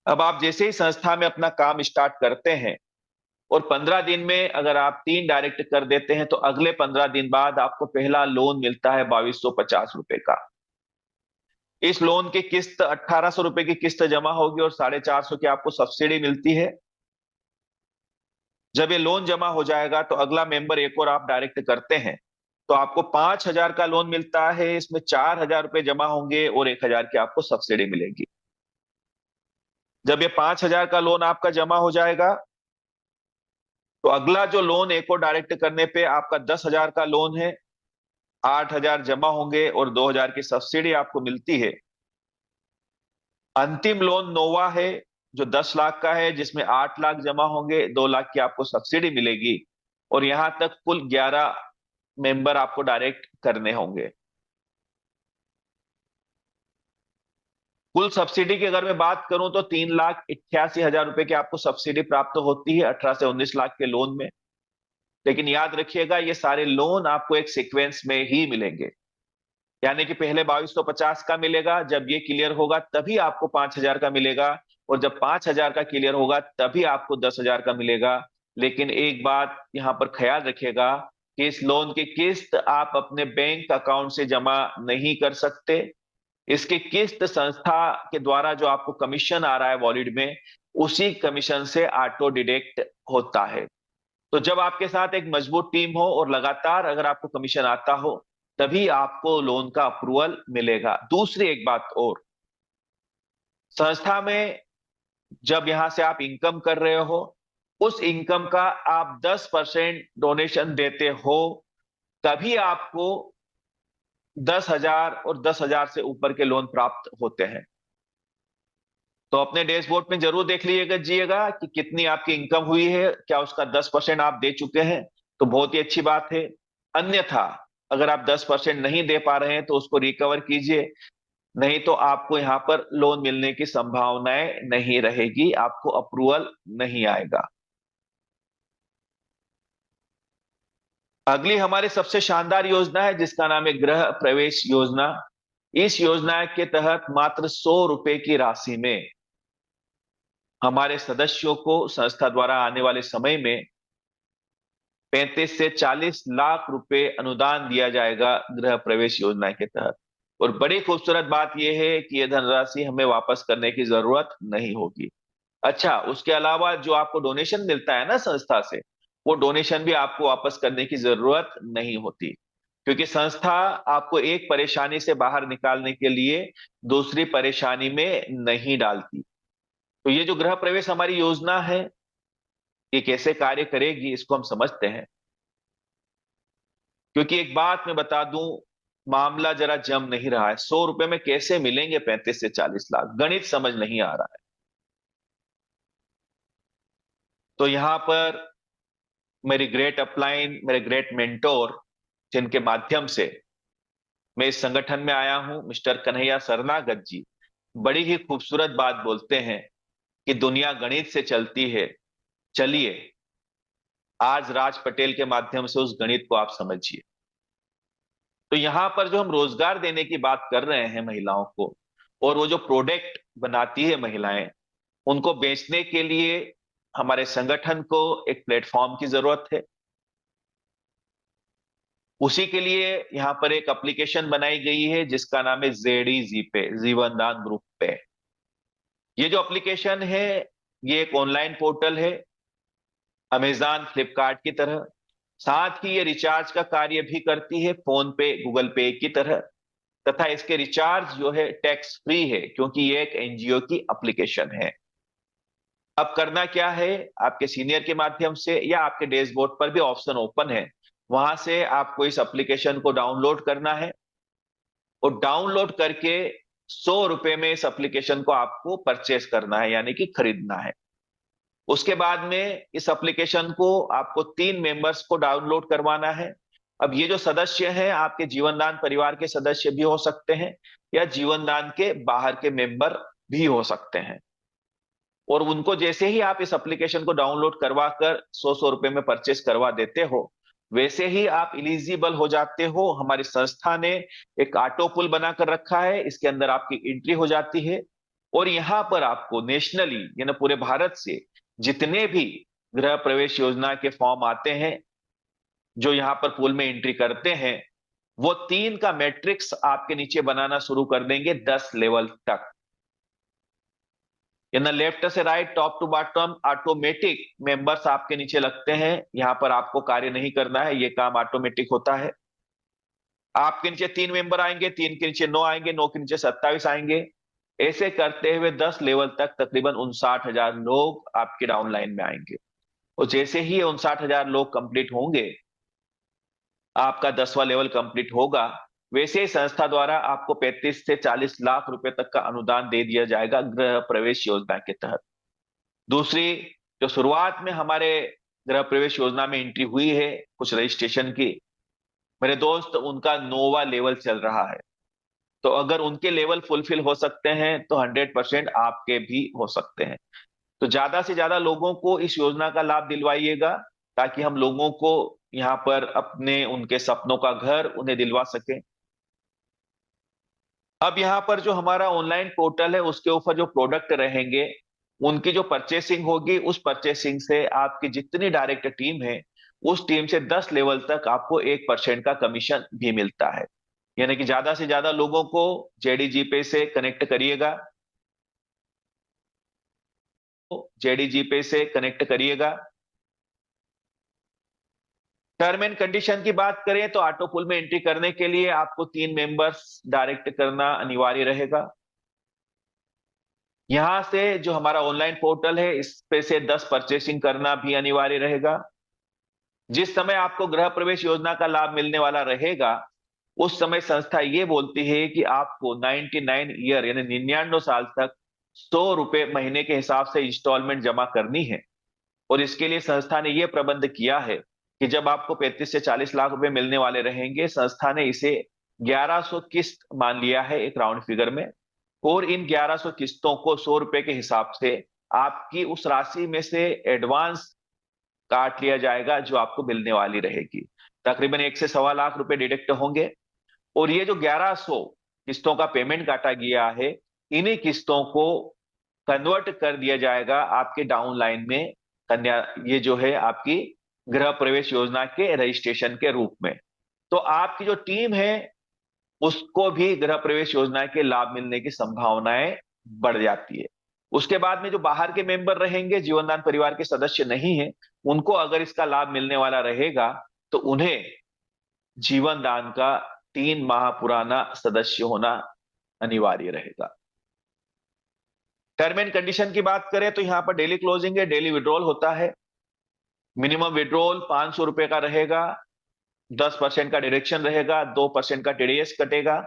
अब आप जैसे ही संस्था में अपना काम स्टार्ट करते हैं और 15 दिन में अगर आप 3 डायरेक्ट कर देते हैं, तो अगले 15 दिन बाद आपको पहला लोन मिलता है 2,250 रुपए का। इस लोन की किस्त 1,800 रुपए की किस्त जमा होगी और 450 की आपको सब्सिडी मिलती है। जब ये लोन जमा हो जाएगा तो अगला मेंबर एक और आप डायरेक्ट करते हैं, तो आपको 5,000 का लोन मिलता है। इसमें 4,000 रुपए जमा होंगे और 1,000 की आपको सब्सिडी मिलेगी। जब ये 5,000 का लोन आपका जमा हो जाएगा तो अगला जो लोन एक और डायरेक्ट करने पे आपका 10,000 का लोन है, 8,000 जमा होंगे और 2,000 की सब्सिडी आपको मिलती है। अंतिम लोन नोवा है, जो 10 लाख का है, जिसमें 8 लाख जमा होंगे, 2 लाख की आपको सब्सिडी मिलेगी, और यहां तक कुल 11 मेंबर आपको डायरेक्ट करने होंगे। कुल सब्सिडी की अगर मैं बात करूं तो 3,88,000 रुपए की आपको सब्सिडी प्राप्त होती है 18 से 19 लाख के लोन में। लेकिन याद रखिएगा ये सारे लोन आपको एक सीक्वेंस में ही मिलेंगे, यानी कि पहले 2250 का मिलेगा, जब ये क्लियर होगा तभी आपको 5,000 का मिलेगा, और जब 5,000 का क्लियर होगा तभी आपको 10,000 का मिलेगा। लेकिन एक बात यहां पर ख्याल रखिएगा कि इस लोन की किस्त आप अपने बैंक अकाउंट से जमा नहीं कर सकते। इसकी किस्त संस्था के द्वारा जो आपको कमीशन आ रहा है वॉलिड में, उसी कमीशन से ऑटो डिडक्ट होता है। तो जब आपके साथ एक मजबूत टीम हो और लगातार अगर आपको कमीशन आता हो, तभी आपको लोन का अप्रूवल मिलेगा। दूसरी एक बात और, संस्था में जब यहां से आप इनकम कर रहे हो, उस इनकम का आप 10% डोनेशन देते हो, तभी आपको 10,000 और 10,000 से ऊपर के लोन प्राप्त होते हैं। तो अपने डैशबोर्ड में जरूर देख लीजिएगा जिएगा कि कितनी आपकी इनकम हुई है, क्या उसका 10% आप दे चुके हैं, तो बहुत ही अच्छी बात है। अन्यथा अगर आप 10% नहीं दे पा रहे हैं तो उसको रिकवर कीजिए, नहीं तो आपको यहां पर लोन मिलने की संभावनाएं नहीं रहेगी, आपको अप्रूवल नहीं आएगा। अगली हमारी सबसे शानदार योजना है जिसका नाम है गृह प्रवेश योजना। इस योजना के तहत मात्र 100 रुपए की राशि में हमारे सदस्यों को संस्था द्वारा आने वाले समय में 35 से 40 लाख रुपए अनुदान दिया जाएगा गृह प्रवेश योजना के तहत। और बड़ी खूबसूरत बात यह है कि यह धनराशि हमें वापस करने की जरूरत नहीं होगी। अच्छा, उसके अलावा जो आपको डोनेशन मिलता है ना संस्था से, वो डोनेशन भी आपको वापस करने की जरूरत नहीं होती, क्योंकि संस्था आपको एक परेशानी से बाहर निकालने के लिए दूसरी परेशानी में नहीं डालती। तो ये जो गृह प्रवेश हमारी योजना है, ये कैसे कार्य करेगी इसको हम समझते हैं। क्योंकि एक बात मैं बता दूं, मामला जरा जम नहीं रहा है। 100 रुपए में कैसे मिलेंगे 35 से 40 लाख, गणित समझ नहीं आ रहा है। तो यहां पर मेरी ग्रेट अपलाइन, मेरे ग्रेट मेंटोर, जिनके माध्यम से मैं इस संगठन में आया हूं, मिस्टर कन्हैया शरणागत जी, बड़ी ही खूबसूरत बात बोलते हैं कि दुनिया गणित से चलती है। चलिए आज राज पटेल के माध्यम से उस गणित को आप समझिए। तो यहां पर जो हम रोजगार देने की बात कर रहे हैं महिलाओं को, और वो जो प्रोडक्ट बनाती है महिलाएं, उनको बेचने के लिए हमारे संगठन को एक प्लेटफॉर्म की जरूरत है। उसी के लिए यहाँ पर एक एप्लीकेशन बनाई गई है जिसका नाम है ZED पे, जीवन दान ग्रुप पे। ये जो एप्लीकेशन है, ये एक ऑनलाइन पोर्टल है, अमेजॉन फ्लिपकार्ट की तरह। साथ ही ये रिचार्ज का कार्य भी करती है, फोन पे गूगल पे की तरह। तथा इसके रिचार्ज जो है टैक्स फ्री है, क्योंकि ये एक एनजीओ की एप्लीकेशन है। अब करना क्या है, आपके सीनियर के माध्यम से या आपके डैशबोर्ड पर भी ऑप्शन ओपन है, वहां से आपको इस एप्लीकेशन को डाउनलोड करना है, और डाउनलोड करके 100 रुपए में इस एप्लीकेशन को आपको परचेस करना है, यानी कि खरीदना है। उसके बाद में इस एप्लीकेशन को आपको 3 मेंबर्स को डाउनलोड करवाना है। अब ये जो सदस्य हैं आपके जीवनदान परिवार के सदस्य भी हो सकते हैं, या जीवनदान के बाहर के मेंबर भी हो सकते हैं। और उनको जैसे ही आप इस एप्लीकेशन को डाउनलोड करवा कर 100-100 रुपए में परचेस करवा देते हो, वैसे ही आप इलिजिबल हो जाते हो। हमारी संस्था ने एक ऑटो पुल बनाकर रखा है, इसके अंदर आपकी एंट्री हो जाती है, और यहां पर आपको नेशनली यानी पूरे भारत से जितने भी गृह प्रवेश योजना के फॉर्म आते हैं, जो यहाँ पर पुल में एंट्री करते हैं, वो 3 का मैट्रिक्स आपके नीचे बनाना शुरू कर देंगे 10 लेवल तक। यानी लेफ्ट से right, top to bottom automatic members आपके नीचे लगते हैं। यहां पर आपको कार्य नहीं करना है, ये काम ऑटोमेटिक होता है। आपके नीचे 3 मेंबर आएंगे, 3 के नीचे 9 आएंगे, 9 के नीचे 27 आएंगे। ऐसे करते हुए 10 लेवल तक तकरीबन 59,000 लोग आपके डाउनलाइन में आएंगे। और जैसे ही 59,000 लोग कंप्लीट होंगे, आपका 10वां लेवल कंप्लीट होगा, वैसे ही संस्था द्वारा आपको 35 से 40 लाख रुपए तक का अनुदान दे दिया जाएगा गृह प्रवेश योजना के तहत। दूसरी, जो शुरुआत में हमारे गृह प्रवेश योजना में एंट्री हुई है कुछ रजिस्ट्रेशन की, मेरे दोस्त, उनका 9वां लेवल चल रहा है। तो अगर उनके लेवल फुलफिल हो सकते हैं तो 100% आपके भी हो सकते हैं। तो ज्यादा से ज्यादा लोगों को इस योजना का लाभ दिलवाइएगा, ताकि हम लोगों को यहाँ पर अपने उनके सपनों का घर उन्हें दिलवा सके। अब यहाँ पर जो हमारा ऑनलाइन पोर्टल है उसके ऊपर जो प्रोडक्ट रहेंगे, उनकी जो परचेसिंग होगी, उस परचेसिंग से आपकी जितनी डायरेक्ट टीम है, उस टीम से 10 लेवल तक आपको 1% का कमीशन भी मिलता है। यानी कि ज्यादा से ज्यादा लोगों को जेडीजी पे से कनेक्ट करिएगा, जेडीजी पे से कनेक्ट करिएगा। टर्म एंड कंडीशन की बात करें तो ऑटो पुल में एंट्री करने के लिए आपको 3 मेंबर्स डायरेक्ट करना अनिवार्य रहेगा। यहां से जो हमारा ऑनलाइन पोर्टल है, इस पे से 10 परचेसिंग करना भी अनिवार्य रहेगा। जिस समय आपको गृह प्रवेश योजना का लाभ मिलने वाला रहेगा, उस समय संस्था ये बोलती है कि आपको 99 ईयर यानी 99 साल तक 100 रुपए महीने के हिसाब से इंस्टॉलमेंट जमा करनी है। और इसके लिए संस्था ने यह प्रबंध किया है कि जब आपको 35 से 40 लाख रुपए मिलने वाले रहेंगे, संस्था ने इसे 1100 किस्त मान लिया है एक राउंड फिगर में। और इन 1100 किस्तों को 100 रुपए के हिसाब से आपकी उस राशि में से एडवांस काट लिया जाएगा जो आपको मिलने वाली रहेगी। तकरीबन 1 से 1.25 लाख रुपए डिडक्ट होंगे। और ये जो 1100 किस्तों का पेमेंट काटा गया है, इन्हीं किस्तों को कन्वर्ट कर दिया जाएगा आपके डाउन लाइन में कन्या, ये जो है आपकी गृह प्रवेश योजना के रजिस्ट्रेशन के रूप में। तो आपकी जो टीम है उसको भी गृह प्रवेश योजना के लाभ मिलने की संभावनाएं बढ़ जाती है। उसके बाद में जो बाहर के मेंबर रहेंगे, जीवनदान परिवार के सदस्य नहीं है, उनको अगर इसका लाभ मिलने वाला रहेगा तो उन्हें जीवनदान का 3 माह पुराना सदस्य होना अनिवार्य रहेगा। टर्म एंड कंडीशन की बात करें तो यहां पर डेली क्लोजिंग है, डेली विड्रॉल होता है। मिनिमम विड्रॉल 500 रुपए का रहेगा, 10% का डिडक्शन रहेगा, 2% का टीडीएस कटेगा।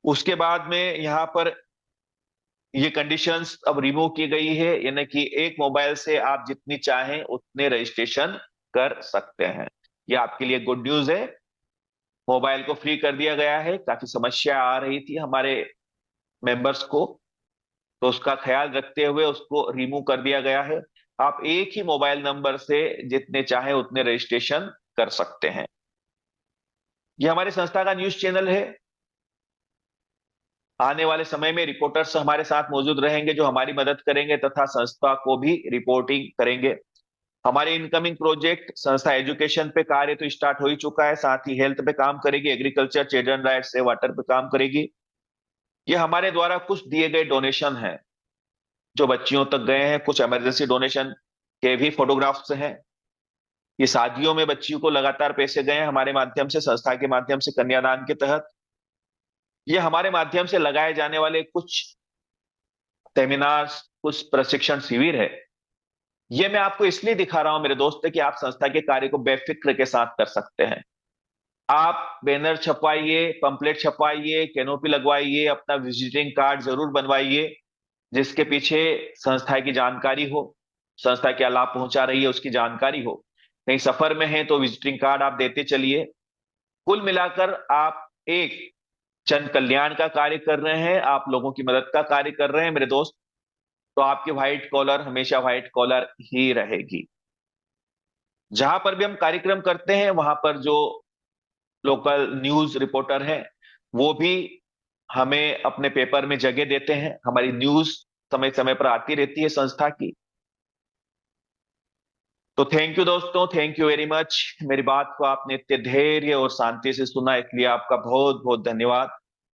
उसके बाद में यहां पर ये कंडीशंस अब रिमूव की गई है, यानी कि एक मोबाइल से आप जितनी चाहें उतने रजिस्ट्रेशन कर सकते हैं। ये आपके लिए गुड न्यूज है। मोबाइल को फ्री कर दिया गया है, काफी समस्या आ रही थी हमारे मेंबर्स को, तो उसका ख्याल रखते हुए उसको रिमूव कर दिया गया है। आप एक ही मोबाइल नंबर से जितने चाहे उतने रजिस्ट्रेशन कर सकते हैं। ये हमारी संस्था का न्यूज चैनल है। आने वाले समय में रिपोर्टर्स हमारे साथ मौजूद रहेंगे जो हमारी मदद करेंगे तथा संस्था को भी रिपोर्टिंग करेंगे। हमारे इनकमिंग प्रोजेक्ट, संस्था एजुकेशन पे कार्य तो स्टार्ट हो ही चुका है, साथ ही हेल्थ पे काम करेगी, एग्रीकल्चर, चिल्ड्रन राइट्स से वाटर पे काम करेगी। ये हमारे द्वारा कुछ दिए गए डोनेशन हैं जो बच्चियों तक गए हैं, कुछ इमरजेंसी डोनेशन के भी फोटोग्राफ्स हैं। ये शादियों में बच्चियों को लगातार पैसे गए हैं हमारे माध्यम से, संस्था के माध्यम से, कन्यादान के तहत। ये हमारे माध्यम से लगाए जाने वाले कुछ सेमिनार्स, कुछ प्रशिक्षण शिविर है। ये मैं आपको इसलिए दिखा रहा हूं मेरे दोस्त कि आप संस्था के कार्य को बेफिक्र के साथ कर सकते हैं। आप बैनर छपवाइए, पंपलेट छपवाइए, कैनोपी लगवाइए, अपना विजिटिंग कार्ड जरूर बनवाइए जिसके पीछे संस्था की जानकारी हो, संस्था क्या लाभ पहुंचा रही है उसकी जानकारी हो। कहीं सफर में है तो विजिटिंग कार्ड आप देते चलिए। कुल मिलाकर आप एक जन कल्याण का कार्य कर रहे हैं, आप लोगों की मदद का कार्य कर रहे हैं मेरे दोस्त। तो आपकी व्हाइट कॉलर हमेशा व्हाइट कॉलर ही रहेगी। जहां पर भी हम कार्यक्रम करते हैं वहां पर जो लोकल न्यूज रिपोर्टर हैं वो भी हमें अपने पेपर में जगह देते हैं। हमारी न्यूज समय समय पर आती रहती है संस्था की। तो थैंक यू दोस्तों, थैंक यू वेरी मच। मेरी बात को आपने इतने धैर्य और शांति से सुना, इसलिए आपका बहुत बहुत धन्यवाद।